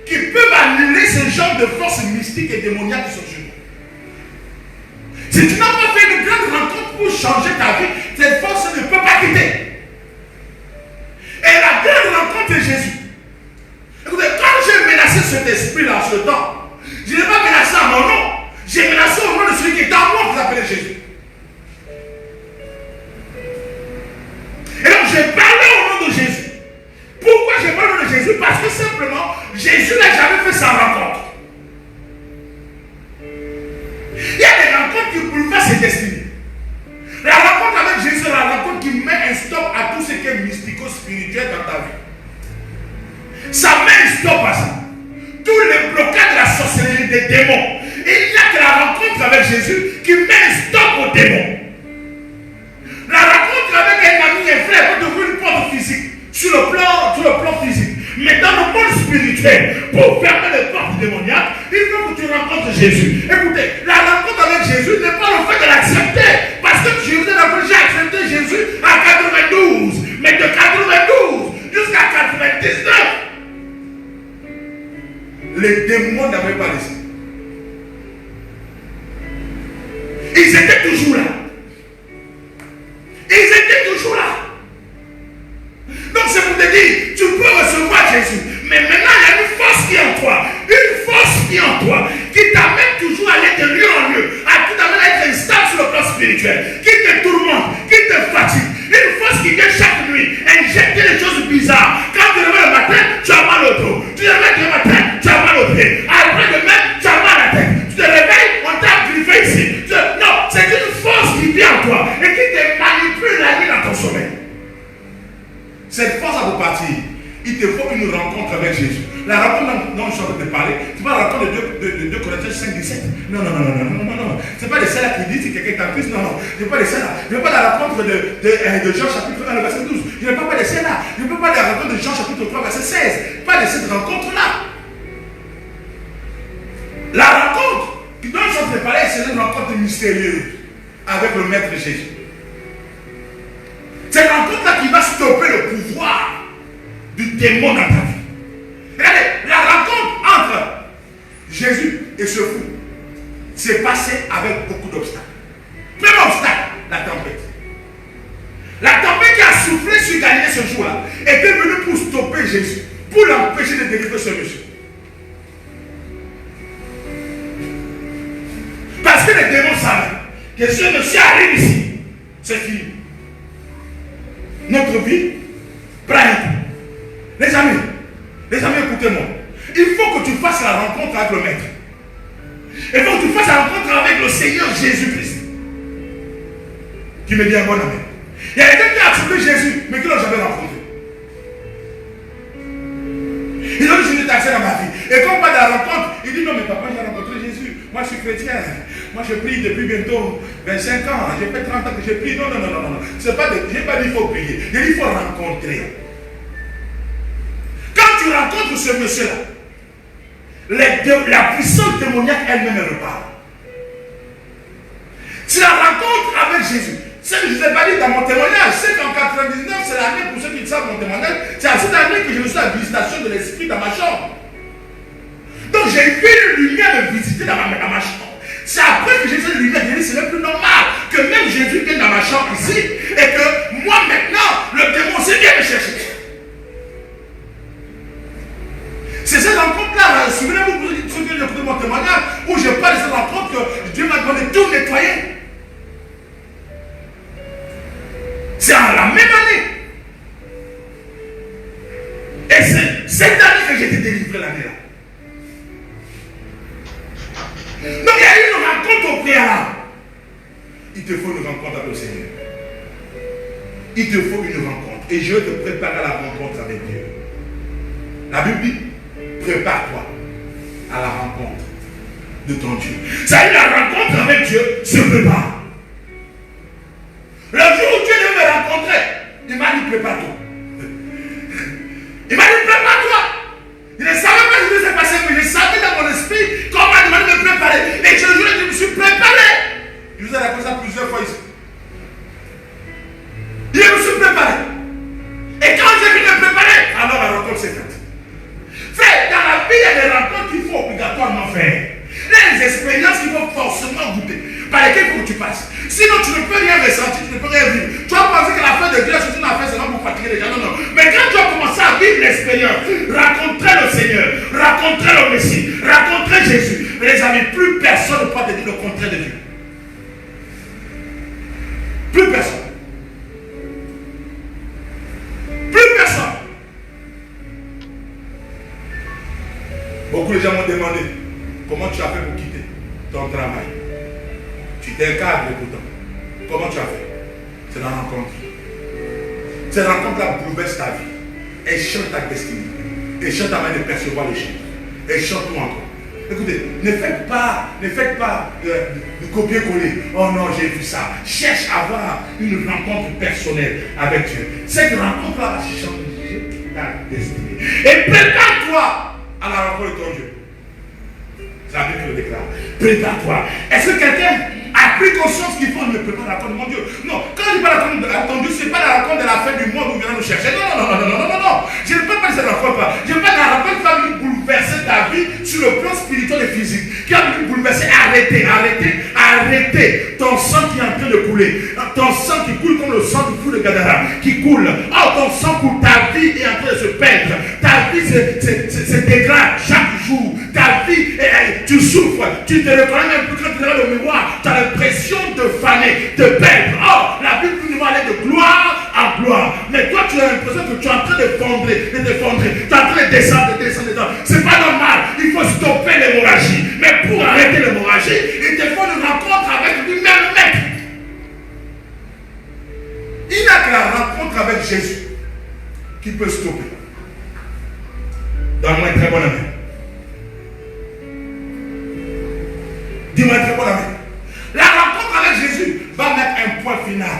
qui peuvent annuler ce genre de forces mystiques et démoniaques qui sont sur nous. Si tu n'as pas fait une grande rencontre pour changer ta vie, cette force ne peut pas quitter. Et la grande rencontre de Jésus. Écoutez, quand j'ai menacé cet esprit-là en ce temps, je n'ai pas menacé à mon nom. J'ai menacé au nom de celui qui est en moi, qui s'appelait Jésus. Et donc j'ai parlé au nom de Jésus. Pourquoi j'ai parlé au nom de Jésus? Parce que simplement, Jésus n'a jamais fait sa rencontre. Il y a des rencontres qui bouleversent ses destinées. La rencontre avec Jésus, c'est la rencontre qui met un stop à tout ce qui est mystico-spirituel dans ta vie. Ça met un stop à ça. Tous les blocages de la sorcellerie des démons. Il n'y a que la rencontre avec Jésus qui met un stop aux démons. La rencontre avec un ami, un frère, peut devenir une porte physique. Sur le plan physique. Mais dans le monde spirituel, pour fermer les portes démoniaques, il faut que tu rencontres Jésus. Écoutez, la rencontre avec Jésus n'est pas le fait de l'accepter. Parce que j'ai accepté Jésus à 92. Mais de 92 jusqu'à 99, les démons n'avaient pas laissé. Ils étaient toujours là. Ils étaient toujours là. Donc c'est pour te dire, tu peux recevoir Jésus. Mais maintenant, il y a une force qui est en toi. Une force qui est en toi. Qui t'amène toujours à aller de lieu en lieu. Qui t'amène à être instable sur le plan spirituel. Qui te tourmente. Qui te fatigue. Une force qui vient chaque nuit injecter des choses bizarres. Quand tu te réveilles le matin, tu as mal au dos. Tu te réveilles le matin, tu as mal au pied. Après demain, tu as mal à la tête. Tu te réveilles, on t'a griffé ici. Non, c'est une force qui vient en toi. Et qui te manipule la nuit dans ton sommeil. Cette force à vous partir, il te faut une rencontre avec Jésus. La rencontre dont je suis en train de parler, c'est pas la rencontre de 2 Corinthiens 5, 17. Non. C'est pas de celle-là qui dit si quelqu'un est en Christ. Non. Je ne veux pas de celle-là. Je ne veux pas la rencontre de Jean chapitre 1, verset 12. Je ne veux pas de celle-là. Je ne veux pas de la rencontre de Jean chapitre 3, verset 16. Pas de cette rencontre-là. La rencontre dont je suis en train de parler, c'est une rencontre mystérieuse avec le Maître Jésus. C'est une rencontre-là qui va stopper le pouvoir du démon dans ta vie. Regardez, la rencontre entre Jésus et ce fou s'est passée avec beaucoup d'obstacles. Premier obstacle, la tempête. La tempête qui a soufflé sur Galilée ce jour-là était venue pour stopper Jésus, pour l'empêcher de délivrer ce monsieur. Parce que les démons savaient que ce monsieur arrive ici, c'est fini. Notre vie prend un coup. Les amis, écoutez-moi. Il faut que tu fasses la rencontre avec le Maître. Il faut que tu fasses la rencontre avec le Seigneur Jésus-Christ. Qui me dit un bon amen. Il y a quelqu'un qui a trouvé Jésus, mais qui ne l'a jamais rencontré. Il a dit, je vais t'accès dans ma vie. Et quand on parle de la rencontre, il dit, non, mais papa, j'ai rencontré Jésus. Moi, je suis chrétien. Moi, je prie depuis bientôt 25 ans. J'ai fait 30 ans que je prie. Non. C'est pas je n'ai pas dit qu'il faut prier. J'ai dit, il faut rencontrer. Quand tu rencontres ce monsieur-là, la puissance démoniaque elle-même repart. Tu la rencontres avec Jésus. Ce que je ne vous ai pas dit dans mon témoignage, c'est qu'en 99, c'est l'année, pour ceux qui savent mon témoignage, c'est à cette année que je reçois la visitation de l'esprit dans ma chambre. Donc j'ai vu une lumière me visiter dans ma chambre. C'est après que j'ai vu une lumière, j'ai dit, ce n'est plus normal que même Jésus vienne dans ma chambre ici, et que moi maintenant, le démon aussi vient me chercher. C'est cette rencontre-là, souvenez-vous, ceux qui ont écouté mon témoignage, où je parle de cette rencontre que Dieu m'a demandé de tout nettoyer. C'est en la même année. Et c'est cette année que j'ai été délivré l'année-là. Donc il y a eu une rencontre au préalable. Il te faut une rencontre avec le Seigneur. Il te faut une rencontre. Et je te prépare à la rencontre avec Dieu. La Bible dit, prépare-toi à la rencontre de ton Dieu. Ça a eu la rencontre avec Dieu se prépare. Le jour où Dieu devait me rencontrer, il m'a dit prépare-toi. Il m'a dit prépare-toi. Je ne savais pas ce qui s'est passé, mais je savais dans mon esprit qu'on m'a demandé de me préparer. Et je le jure, je me suis préparé. Je vous ai raconté ça plusieurs fois ici. Je me suis préparé. Et quand j'ai fini de me préparer, alors la rencontre s'est faite. Frère, dans la vie, il y a des rencontres qu'il faut obligatoirement faire. Il y a des expériences qu'il faut forcément goûter, par lesquelles il faut que tu passes. Sinon, tu ne peux rien ressentir, tu ne peux rien vivre. Tu vas penser que la fin de Dieu, c'est une affaire seulement pour fatiguer les gens. Non. Mais quand tu vas commencer à vivre l'expérience, rencontrer le Seigneur, rencontrer le Messie, rencontrer Jésus, les amis, plus personne ne peut te dire le contraire de Dieu. Plus personne. Plus personne. Beaucoup de gens m'ont demandé comment tu as fait pour quitter ton travail. Tu étais un cadre pourtant. Comment tu as fait? C'est la rencontre. Cette rencontre-là bouleverse ta vie. Elle change ta destinée. Elle change ta manière de percevoir les choses. Elle change tout encore. Écoutez, ne faites pas de copier-coller. Oh non, j'ai vu ça. Cherche à avoir une rencontre personnelle avec Dieu. Cette rencontre-là va changer ta destinée. Et prépare-toi à la rencontre de ton Dieu. C'est la Bible qui le déclare. Prépare-toi. Est-ce que quelqu'un a pris conscience qu'il faut me préparer à la rencontre de mon Dieu? Non. Quand je parle de la rencontre de ton Dieu, ce n'est pas la rencontre de la fin du monde où il vient nous chercher. Non. Je ne peux pas dire cette rencontre-là. Je parle de la rencontre qui va venir bouleverser ta vie sur le plan spirituel et physique. Qui va venir bouleverser. Arrêtez. Ton sang qui est en train de couler. Ton sang qui coule comme le sang du fou de Gadara. Qui coule. Oh, ton sang coule. Ta vie est en train de se perdre. Ta vie se dégrade chaque jour. Ta vie, tu souffres. Tu te reconnais même plus quand tu regardes le miroir. Tu as l'impression de faner, de perdre. Oh, la Bible nous demande de gloire en gloire. Mais toi, tu as l'impression que tu es en train de fondrer. Tu es en train de descendre. C'est pas normal. Il faut stopper l'hémorragie. Mais pour arrêter l'hémorragie, il te faut une rencontre avec lui-même maître. Il n'y a que la rencontre avec Jésus qui peut stopper. Donne-moi un très bon ami. Dis-moi un très bon ami. La rencontre avec Jésus va mettre un point final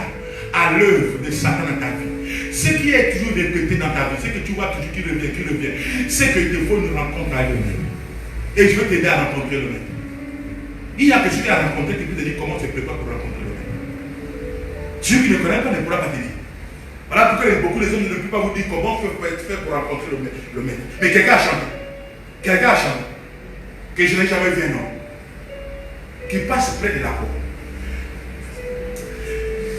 à l'œuvre de Satan dans ta vie. Ce qui est toujours répété dans ta vie, ce que tu vois toujours qui revient, c'est qu'il te faut une rencontre avec lui-même. Et je vais t'aider à rencontrer le Maître. Il y a quelqu'un qui a rencontré qui peut te dire comment tu te prépares pour rencontrer le Maître. Celui qui ne connaît pas ne pourra pas te dire. Voilà pourquoi beaucoup les hommes ne peuvent pas vous dire comment peut être fait pour rencontrer le maître. Mais quelqu'un a chanté. Quelqu'un a chanté. Que je n'ai jamais vu un homme qui passe près de la croix.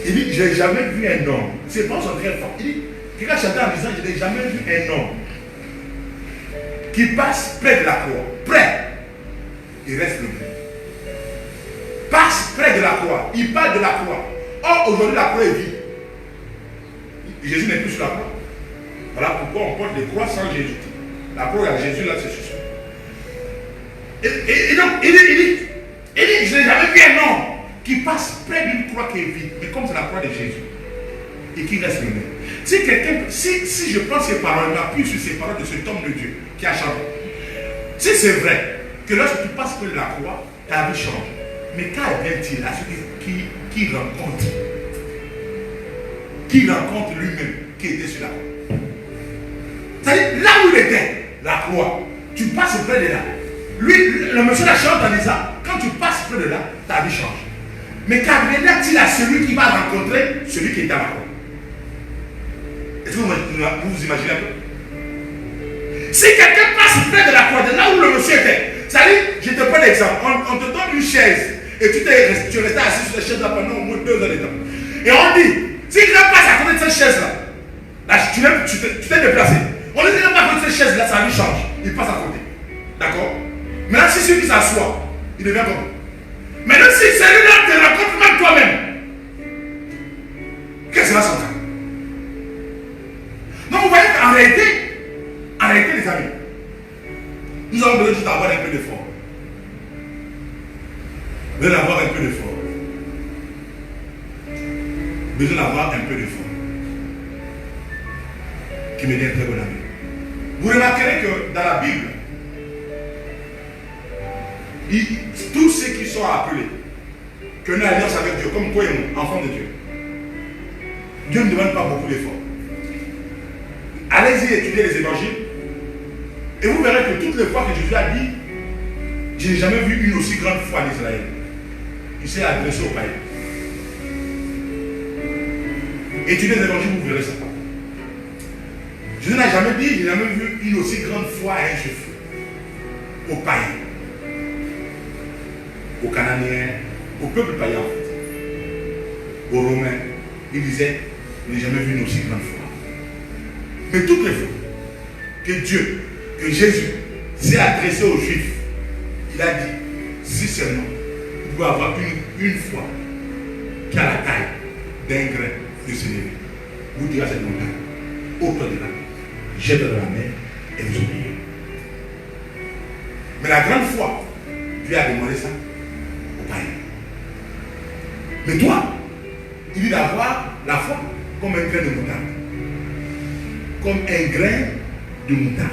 Il dit, je n'ai jamais vu un homme. C'est pas son très fort. Il dit, quelqu'un a chanté en disant, je n'ai jamais vu un homme qui passe près de la croix. Près. Il reste le même. Passe près de la croix. Il parle de la croix. Or, aujourd'hui, la croix est vide. Jésus n'est plus sur la croix. Voilà pourquoi on porte des croix sans Jésus. La croix, il y a Jésus là, c'est sûr. Et donc, il dit, je n'ai jamais vu un homme qui passe près d'une croix qui est vide, mais comme c'est la croix de Jésus, et qui reste le même. Si je prends ces paroles, m'appuie sur ces paroles de cet homme de Dieu qui a changé. Si c'est vrai que lorsque tu passes près de la croix, ta vie change. Mais qu'advient-il à celui qui rencontre lui-même qui était sur la croix? C'est-à-dire, là où il était, la croix, tu passes près de là. Lui, le monsieur la chante en disant, quand tu passes près de là, ta vie change. Mais qu'advient-il à celui qui va rencontrer celui qui est à la croix? Est-ce que vous imaginez un peu? Si quelqu'un passe près de la croix, de là où le monsieur était, c'est-à-dire, je te prends l'exemple, on te donne une chaise et tu restais assis sur la chaise là pendant au moins 2 heures de temps. Et on dit, si quelqu'un passe à côté de cette chaise-là, tu t'es déplacé. On ne dit pas à côté de cette chaise-là, sa vie change. Il passe à côté. D'accord? Maintenant, si celui qui s'assoit, il devient comme. Maintenant, si celui-là te rencontre même toi-même, qu'est-ce que va s'entendre? Donc, vous voyez qu'en réalité, les amis, nous avons besoin juste d'avoir un peu d'effort. Besoin d'avoir un peu d'effort. Besoin d'avoir un peu d'effort. Qui me dit un très bon ami. Vous remarquerez que dans la Bible, tous ceux qui sont appelés, que nous alliance avec Dieu, comme toi et moi, enfants de Dieu, Dieu ne demande pas beaucoup d'efforts. Allez-y étudier les évangiles et vous verrez que toutes les fois que Jésus a dit, je n'ai jamais vu une aussi grande foi en Israël. Il s'est adressé aux païens. Étudiez les évangiles, vous verrez ça. Jésus n'a jamais dit, je n'ai jamais vu une aussi grande foi à un juif, aux païens, aux Cananéens, au peuple païen en fait, aux Romains. Il disait, je n'ai jamais vu une aussi grande foi. Mais toutes les fois que Dieu, que Jésus s'est adressé aux Juifs, il a dit, si seulement vous pouvez avoir une foi qui a la taille d'un grain de sénévé, vous direz à cette montagne, ôte-toi de là, jette-toi dans la mer et vous oubliez. Mais la grande foi, Dieu a demandé ça aux païens. Mais toi, il dit d'avoir la foi comme un grain de moutarde. Comme un grain de moutarde.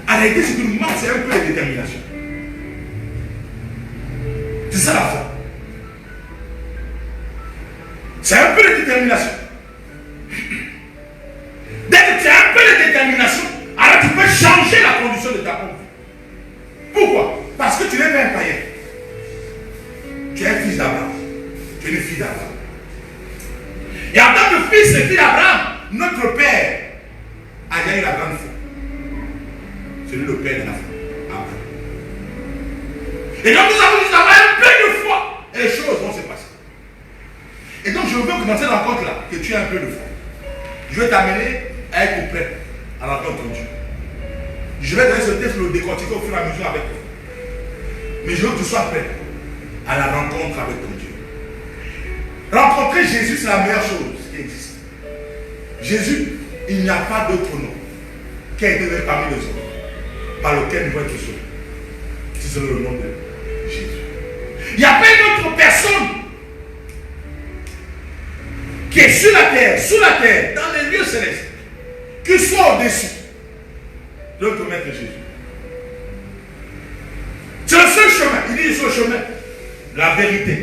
En réalité, ce qui nous manque, c'est un peu de détermination. C'est ça la foi. C'est un peu de détermination. Dès que tu as un peu de détermination, alors tu peux changer la condition de ta propre vie. Pourquoi? Parce que tu n'es pas un païen. Tu es un fils d'Abraham. Tu es une fille d'Abraham. Et en tant que fils et fille d'Abraham, notre père a gagné la grande foi. C'est lui le père de la foi. Abraham. Et donc nous avons juste avoir un peu de foi. Et les choses vont se passer. Et donc je veux que dans cette rencontre-là, que tu aies un peu de foi. Je vais t'amener à être prêt à la rencontre de Dieu. Je vais donner ce texte, le décortiquer au fur et à mesure avec toi. Mais je veux que tu sois prêt à la rencontre avec ton Dieu. Rencontrer Jésus, c'est la meilleure chose qui existe. Jésus, il n'y a pas d'autre nom qui a été donné parmi les hommes par lequel nous pouvons être sauvés. C'est le nom de Jésus. Il n'y a pas une autre personne qui est sur la terre, sous la terre, dans les lieux célestes, qui soit au-dessus de notre Maître Jésus. C'est le seul chemin. Il dit le seul chemin, la vérité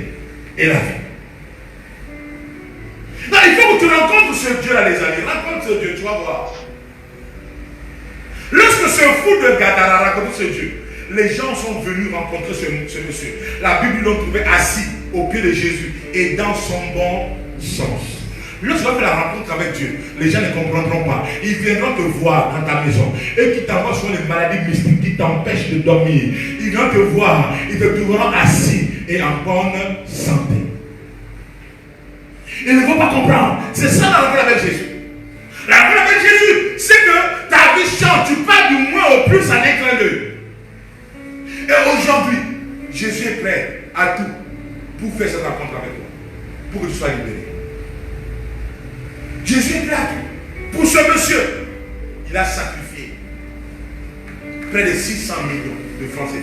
et la vie. Non, il faut que tu rencontres ce Dieu-là, les amis. Rencontre ce Dieu, tu vas voir. Lorsque ce fou de Gadara a rencontré ce Dieu, les gens sont venus rencontrer ce monsieur. La Bible l'ont trouvé assis au pied de Jésus et dans son bon sens. Lorsque tu vas faire la rencontre avec Dieu, les gens ne comprendront pas. Ils viendront te voir dans ta maison et qui t'envoient sur les maladies mystiques qui t'empêchent de dormir. Ils viendront te voir, ils te trouveront assis et en bonne santé. Ils ne vont pas comprendre. C'est ça la rencontre avec Jésus. La rencontre avec Jésus, c'est que ta vie change. Tu pars du moins au plus en un clin d'œil. Et aujourd'hui, Jésus est prêt à tout pour faire cette rencontre avec toi, pour que tu sois libéré. Jésus est prêt à tout. Pour ce monsieur, il a sacrifié près de 600 millions de francs CFA.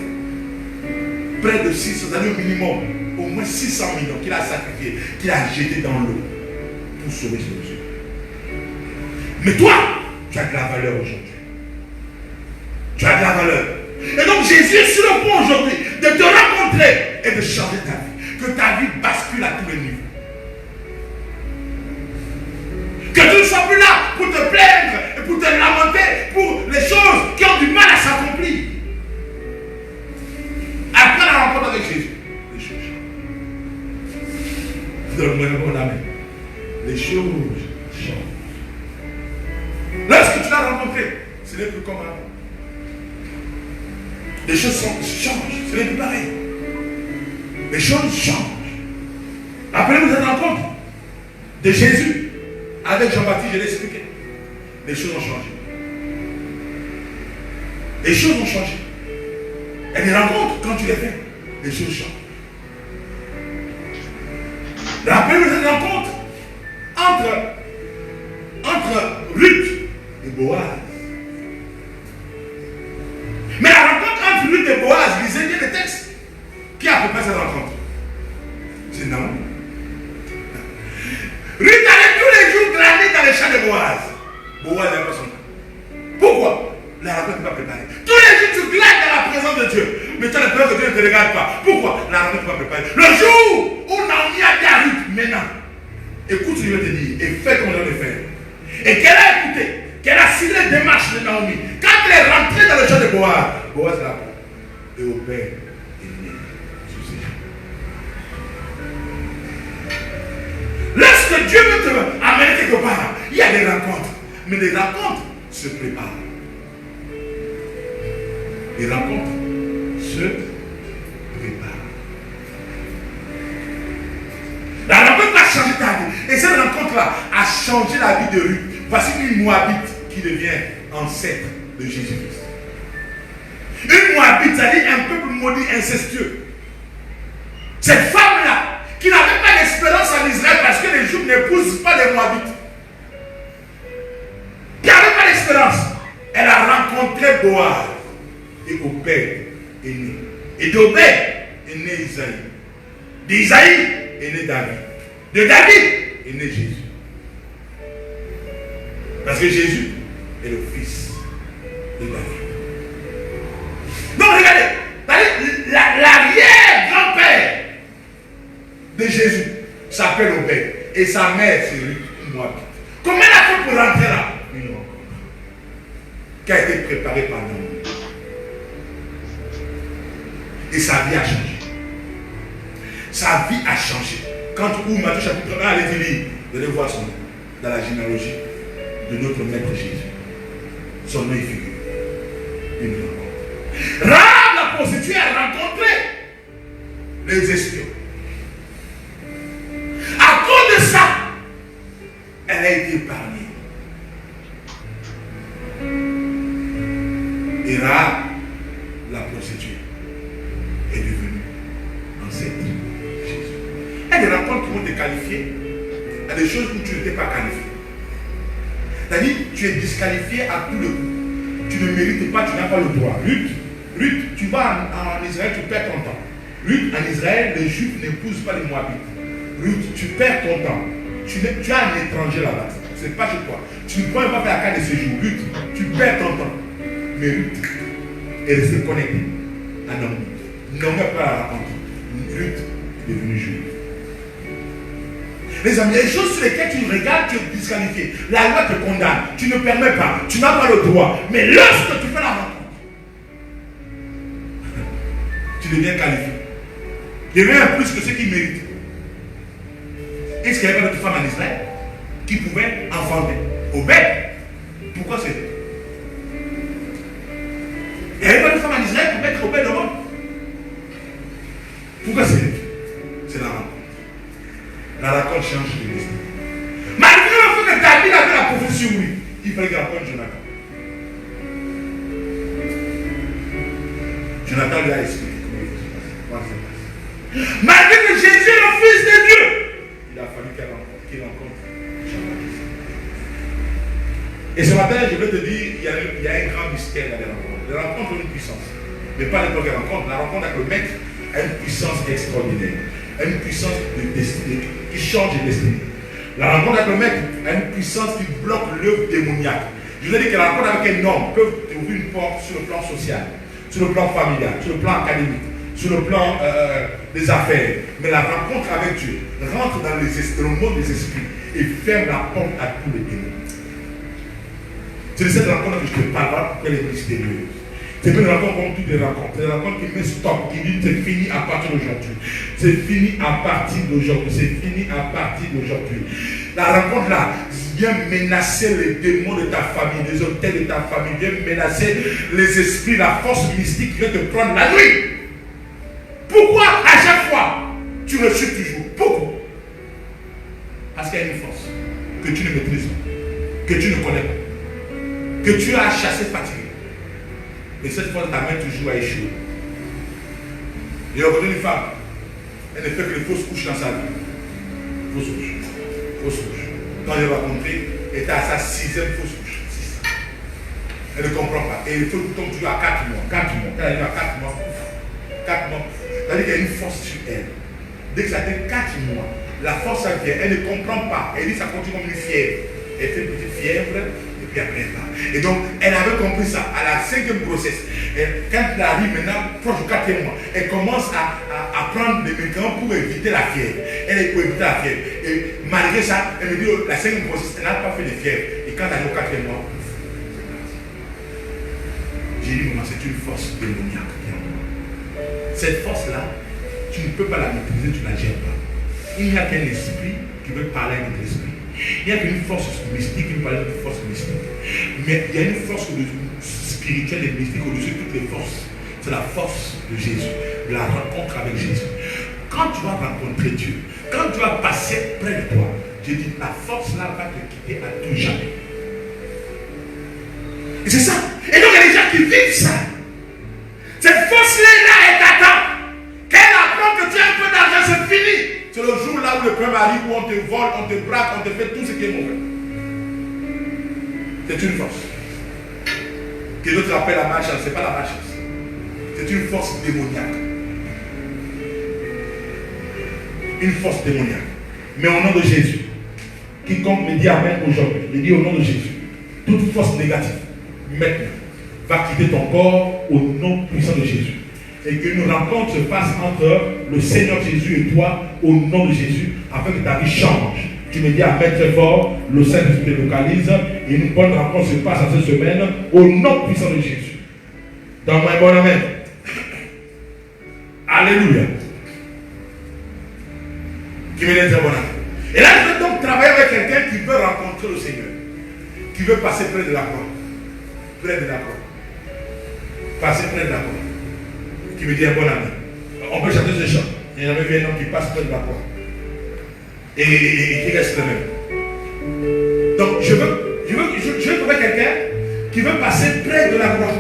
Près de 600, c'est-à-dire au minimum, au moins 600 millions qu'il a sacrifié, qu'il a jeté dans l'eau pour sauver ce monsieur. Mais toi, tu as de la valeur aujourd'hui. Tu as de la valeur. Et donc Jésus est sur le point aujourd'hui de te rencontrer et de changer ta vie. Que ta vie bascule à tous les niveaux. Que tu ne sois plus là pour te plaindre et pour te lamenter pour les choses qui ont du mal à s'accomplir. Après la rencontre avec Jésus, les choses changent. Donne-moi un bon amen. Les choses changent. Lorsque tu l'as rencontré, ce n'est plus comme avant. Les choses changent, ce n'est plus pareil. Les choses changent. Rappelez-vous cette rencontre de Jésus avec Jean-Baptiste, je l'ai expliqué. Les choses ont changé. Les choses ont changé. Et les rencontres, quand tu les fais, les choses changent. Rappelez-vous cette rencontre entre Ruth et Boaz. Mais la rencontre entre Ruth et Boaz, lisez bien le texte. Qui a préparé cette rencontre? C'est Naomi. Ruth allait tous les jours glaner dans les champs de Boaz. Boaz n'avait pas son temps. Pourquoi? La rencontre n'est pas préparée. Tous les jours tu glanes dans la présence de Dieu. Mais tu as le peur que Dieu ne te regarde pas. Pourquoi? La rencontre n'est pas préparée. Le jour où Naomi a dit à Ruth, maintenant, écoute ce que je vais te dire et fais comme je vais le faire. Et qu'elle a écouté, qu'elle a suivi les démarches de Naomi. Quand elle est rentrée dans le champ de Boaz, Boaz l'a pris. Et au père est né sur ses genoux. Lorsque Dieu veut te amener quelque part, il y a des rencontres. Mais les rencontres se préparent. Les rencontres se préparent. La rencontre va changer ta vie. Et cette rencontre-là a changé la vie de Ruth. Voici une Moabite qui devient ancêtre de Jésus-Christ. Une Moabite, c'est-à-dire un peuple maudit incestueux. Cette femme-là, qui n'avait pas d'espérance en Israël parce que les Juifs n'épousent pas les Moabites. Qui n'avait pas d'espérance. Elle a rencontré Boaz. Et Obed est né. Et d'Obed est né Isaïe. D'Isaïe est né David. De David est né Jésus. Parce que Jésus est le fils de David. Donc regardez, l'arrière-grand-père de Jésus s'appelle Obed. Et sa mère, c'est Ruth, Moabite. Comment elle a fait pour rentrer là? Une rencontre qui a été préparée par nous. Et sa vie a changé. Sa vie a changé. Quand vous ouvre Matthieu chapitre 1, allez lire, vous allez voir son nom dans la généalogie de notre maître Jésus. Son nom est figuré. Une rencontre. Rahab la prostituée a rencontré les espions. À cause de ça, elle a été épargnée. Et Rahab, la prostituée, est devenue ancêtre de Jésus. Il y a des rencontres qui vont te qualifier à des choses où tu n'étais pas qualifié. C'est-à-dire, tu es disqualifié à tout le coup. Tu ne mérites pas, tu n'as pas le droit. Ruth, tu vas en Israël, tu perds ton temps. Ruth, en Israël, les Juifs n'épousent pas les Moabites. Ruth, tu perds ton temps. Tu as un étranger là-bas. C'est pas chez toi. Tu ne peux même pas faire la carte de séjour. Ruth, tu perds ton temps. Mais Ruth est restée connectée à Naomi. Naomi n'a pas la rencontre. Ruth est devenue juive. Les amis, les choses sur lesquelles tu regardes, tu es disqualifié. La loi te condamne. Tu ne permets pas. Tu n'as pas le droit. Mais lorsque tu fais la rencontre, tu deviens qualifié. Tu deviens plus que ceux qui méritent. Est-ce qu'il n'y avait pas d'autres femmes en Israël? qui pouvait enfanter. Obed. Pourquoi c'est? Il n'y avait pas de femme en Israël pour mettre Obed au monde. Pourquoi c'est? C'est la rencontre. La rencontre change de destin. Malgré le fait que David avait la prophétie sur lui, il fallait qu'il rencontre Jonathan. Jonathan lui a expliqué comment il faut se passer. Malgré que Jésus est le Fils de Dieu, il a fallu qu'il rencontre Jean-Baptiste. Et ce matin, je veux te dire, il y a un grand mystère dans les rencontres. Les rencontres ont une puissance. Mais pas n'importe quelle rencontre. La rencontre avec le Maître a une puissance extraordinaire. A une puissance de destinée qui change de destinée. La rencontre avec le Maître a une puissance qui bloque l'œuvre démoniaque. Je vous ai dit que la rencontre avec un homme peut ouvrir une porte sur le plan social, sur le plan familial, sur le plan académique, sur le plan des affaires. Mais la rencontre avec Dieu rentre dans le monde des esprits et ferme la porte à tous les démons. C'est de cette rencontre que je te parle, qu'elle est mystérieuse. C'est une rencontre comme toutes les rencontres. C'est une rencontre qui met stop, qui dit c'est fini à partir d'aujourd'hui. C'est fini à partir d'aujourd'hui. C'est fini à partir d'aujourd'hui. La rencontre là vient menacer les démons de ta famille, les hôtels de ta famille, vient menacer les esprits, la force mystique qui vient te prendre la nuit. Pourquoi à chaque fois tu reçus toujours? Pourquoi? Parce qu'il y a une force que tu ne maîtrises pas, que tu ne connais pas, que tu as chassé fatigué. Et cette fois, ta main toujours a échoué. Et aujourd'hui, une femme, elle ne fait que les fausses couches dans sa vie. Fausses couches. Fausses couches. Quand je l'ai rencontrée, elle était à sa 6e fausse couche. Elle ne comprend pas. Et il faut tomber toujours à 4 mois. 4 mois. Quand elle arrive à 4 mois, 4 mois. C'est-à-dire qu'il y a une force sur elle. Dès que ça fait 4 mois, la force vient. Elle ne comprend pas. Elle dit ça continue comme une fièvre. Elle fait une petite fièvre. Et après, et donc, elle avait compris ça à la 5e grossesse. Et quand elle arrive maintenant, proche du 4e mois, elle commence à prendre des médicaments pour éviter la fièvre. Elle est pour éviter la fièvre. Et malgré ça, elle me dit, la 5e grossesse, elle n'a pas fait de fièvre. Et quand elle arrive au 4e mois, j'ai dit, maman, c'est une force démoniaque. Cette force-là, tu ne peux pas la maîtriser, tu ne la gères pas. Il n'y a qu'un esprit qui veut parler avec l'esprit. Il n'y a qu'une force mystique qui parle de force mystique. Mais il y a une force spirituelle et mystique au-dessus de toutes les forces. C'est la force de Jésus, de la rencontre avec Jésus. Quand tu vas rencontrer Dieu, quand tu vas passer près de toi, Dieu dit, la force-là va te quitter à tout jamais. Et c'est ça. Et donc il y a des gens qui vivent ça. Cette force-là, elle t'attend. Qu'elle apprend que tu as un peu d'argent, c'est fini. C'est le jour là où le problème arrive, où on te vole, on te braque, on te fait tout ce qui est mauvais. C'est une force. Que d'autres appellent la malchance, ce n'est pas la malchance. C'est une force démoniaque. Une force démoniaque. Mais au nom de Jésus, quiconque me dit Amen aujourd'hui, me dit au nom de Jésus, toute force négative, maintenant, va quitter ton corps au nom puissant de Jésus. Et qu'une rencontre se passe entre le Seigneur Jésus et toi au nom de Jésus, afin que ta vie change. Tu me dis Amen très fort, le Saint-Esprit te localise, et une bonne rencontre se passe en cette semaine au nom puissant de Jésus. Donne-moi un bon Amen. Alléluia. Qui me dit un bon Amen. Et là, je vais donc travailler avec quelqu'un qui veut rencontrer le Seigneur, qui veut passer près de la croix. Près de la croix. Passer près de la croix. Qui me dit un bon ami. On peut chanter ce chant. Il y en avait un homme qui passe près de la croix. Et qui reste le même. Donc je veux trouver quelqu'un qui veut passer près de la croix.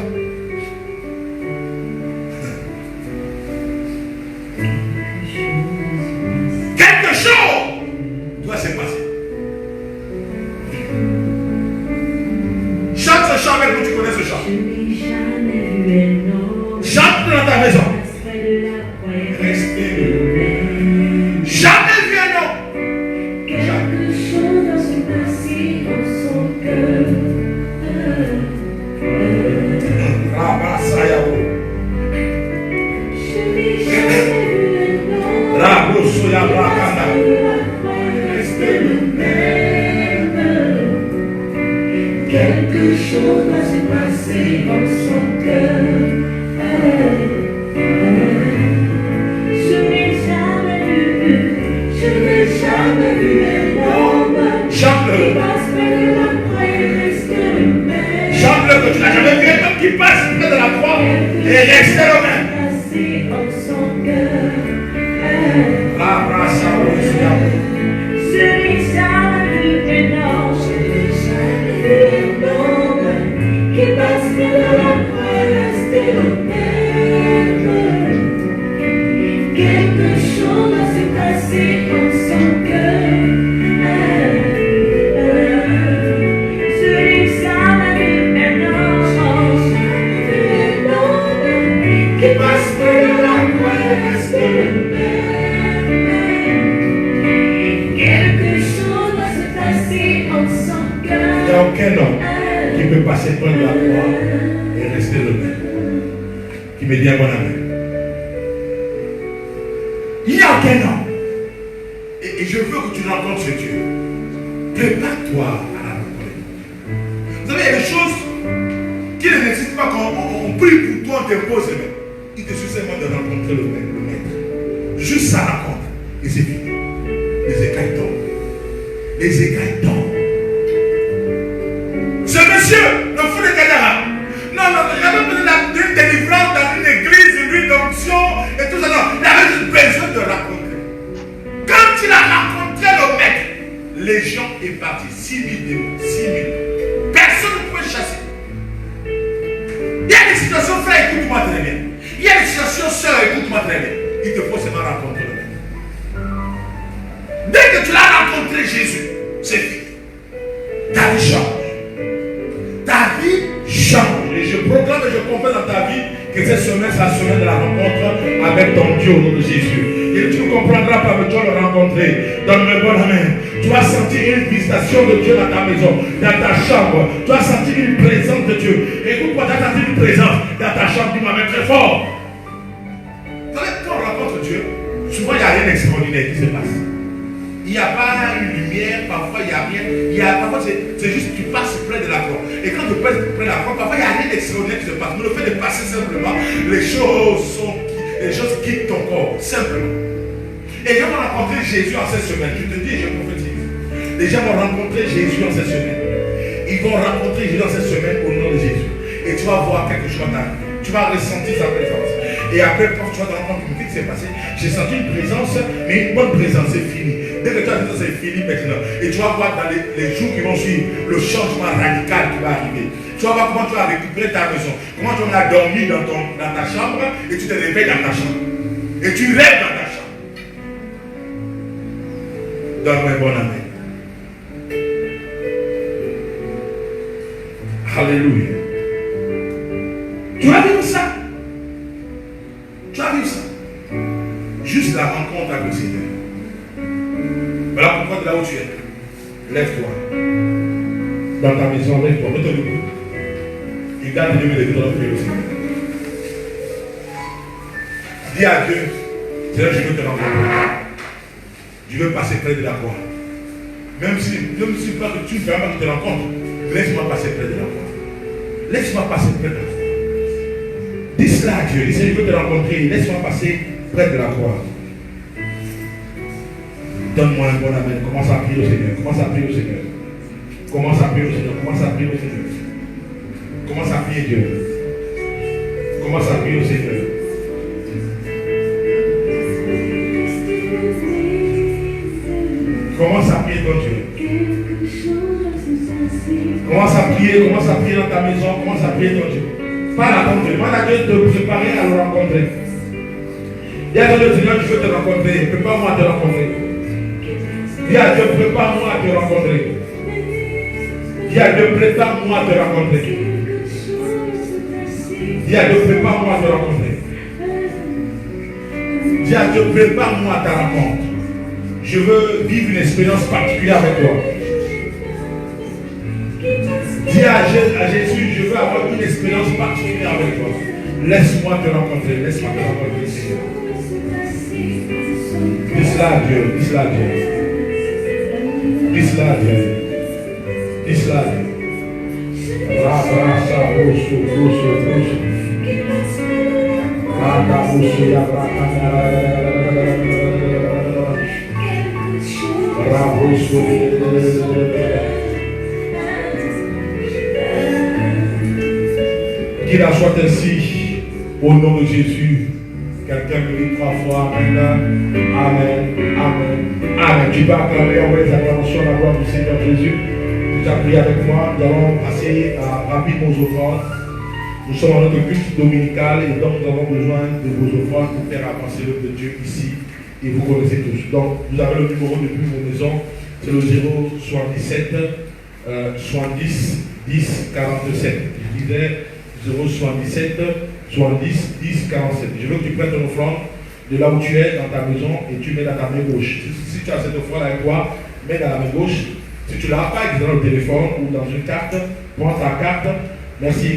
Quelque chose doit se passer. Chante ce chant avec nous, tu connais ce chant. Chante dans ta maison. Restez le jamais vu un homme. Quelque chose doit se passer dans son cœur. Je n'ai jamais vu un homme. Restez le même. Quelque chose doit se passer dans son cœur. Je n'ai jamais vu un homme. Chante-le. Et restez le même. Assis en son cœur. Celui qui salue un ange, un homme qui passe de la croix, rester le même. Quelque chose s'est passé en son cœur. Celui qui salue un ange, un homme qui passe de la croix, rester le même. Il n'y a aucun homme qui peut passer près de la croix et rester le même. Qui me dit un bon amen. Il n'y a aucun homme. Et je veux que tu rencontres ce Dieu. Prépare-toi à la rencontrer. Vous savez, il y a des choses qui ne nécessitent pas qu'on prie pour toi, on t'impose les mains. Il te suffit seulement de rencontrer le maître. Juste sa rencontre. Et c'est fini. Les écailles tombent. Les écailles tombent. Ce monsieur, le fou de Gadara, non, j'avais besoin d'une délivrance dans une église, une huile d'onction et tout ça. Non, il avait juste besoin de rencontrer. Quand il a rencontré le maître, légion est partie. 6 000 démons, 6 000. Personne ne pouvait chasser. Il y a des situations, frère, écoute-moi très bien. Il y a des situations, sœur, écoute-moi très bien. Il te faut seulement rencontrer le maître. Dès que tu l'as rencontré, Jésus, c'est fini. Ta vie change. Ta vie change. Et je proclame et je confesse dans ta vie que cette semaine, c'est la semaine de la rencontre avec ton Dieu au nom de Jésus. Et tu comprendras pas que tu vas le rencontrer. Donne-moi bon amen. Tu vas sentir une visitation de Dieu dans ta maison, dans ta chambre. Tu vas sentir une présence de Dieu. Écoute-moi, tu as senti une présence dans ta chambre. Dis-moi, mais très fort. Quand on rencontre Dieu, souvent il n'y a rien d'extraordinaire qui se passe. Il n'y a pas une lumière, parfois il n'y a rien. Parfois c'est juste que tu passes près de la croix. Et quand tu passes près de la croix, parfois il n'y a rien d'extraordinaire qui se passe. Mais le fait de passer simplement, les choses quittent ton corps, simplement. Et les gens vont rencontrer Jésus en cette semaine. Je te dis, je prophétise. Les gens vont rencontrer Jésus en cette semaine. Ils vont rencontrer Jésus en cette semaine au nom de Jésus. Et tu vas voir quelque chose dans ta vie. Tu vas ressentir sa présence. Et après, quand tu vas te rendre compte qu'est-ce qui s'est passé, j'ai senti une présence, mais une bonne présence, c'est fini. Dès que tu as dit ça, c'est fini maintenant. Et tu vas voir dans les jours qui vont suivre le changement radical qui va arriver. Tu vas voir comment tu vas récupérer ta maison. Comment tu vas dormir dans ta chambre et tu te réveilles dans ta chambre. Et tu rêves dans ta chambre. Donne-moi un bon amen. Alléluia. Tu vas vivre ça. Tu vas vivre ça. Juste la rencontre avec le Seigneur. Voilà pourquoi de là où tu es. Lève-toi. Dans ta maison, lève-toi. Mets-toi debout. Et garde Dieu me lever dans le prière au Seigneur. Dis à Dieu, Seigneur, je veux te rencontrer. Je veux passer près de la croix. Même si pas que tu ne veux pas que je te rencontre, laisse-moi passer près de la croix. Laisse-moi passer près de la croix. Dis cela à Dieu. Dis, je veux te rencontrer. Laisse-moi passer près de la croix. Donne-moi un bon amen. Commence à prier au Seigneur. Commence à prier au Seigneur. Commence à prier au Seigneur. Commence à prier au Seigneur. Commence à prier Dieu. Commence à prier au Seigneur. Commence à prier ton Dieu. Commence à prier dans ta maison. Commence à prier ton Dieu. Parle à ton Dieu. Demande à Dieu de te préparer à le rencontrer. Dis à Dieu, Seigneur, je veux te rencontrer. Prépare-moi à te rencontrer. Dis à Dieu, prépare-moi à te rencontrer. Dis à Dieu, prépare-moi à te rencontrer. Dis à Dieu, prépare-moi à te rencontrer. Dis à Dieu, prépare-moi à ta rencontre. Je veux vivre une expérience particulière avec toi. Dis à Jésus, je veux avoir une expérience particulière avec toi. Laisse-moi te rencontrer, laisse-moi te rencontrer, Seigneur. Dis cela à Dieu, dis cela à Dieu. Dis cela à Dieu. Dis cela à Dieu. Qu'il en soit ainsi Au nom de Jésus. Quelqu'un me dit 3 fois Amen. Amen. Amen. Amen. Tu peux acclamer, envoyer les acclamations à la gloire du Seigneur Jésus. Tu as prié avec moi. Nous allons passer rapidement aux offrandes. Nous sommes dans notre culte dominical et donc nous avons besoin de vos offrandes pour faire avancer l'œuvre de Dieu ici. Et vous connaissez tous. Donc, vous avez le numéro depuis vos maisons. C'est le 077 70 10 47. Je disais 077 70 10 47. Je veux que tu prennes ton offrande de là où tu es dans ta maison et tu mets dans ta main gauche. Si tu as cette offrande avec toi, mets dans la main gauche. Si tu ne l'as pas, dans le téléphone ou dans une carte, prends ta carte. Merci.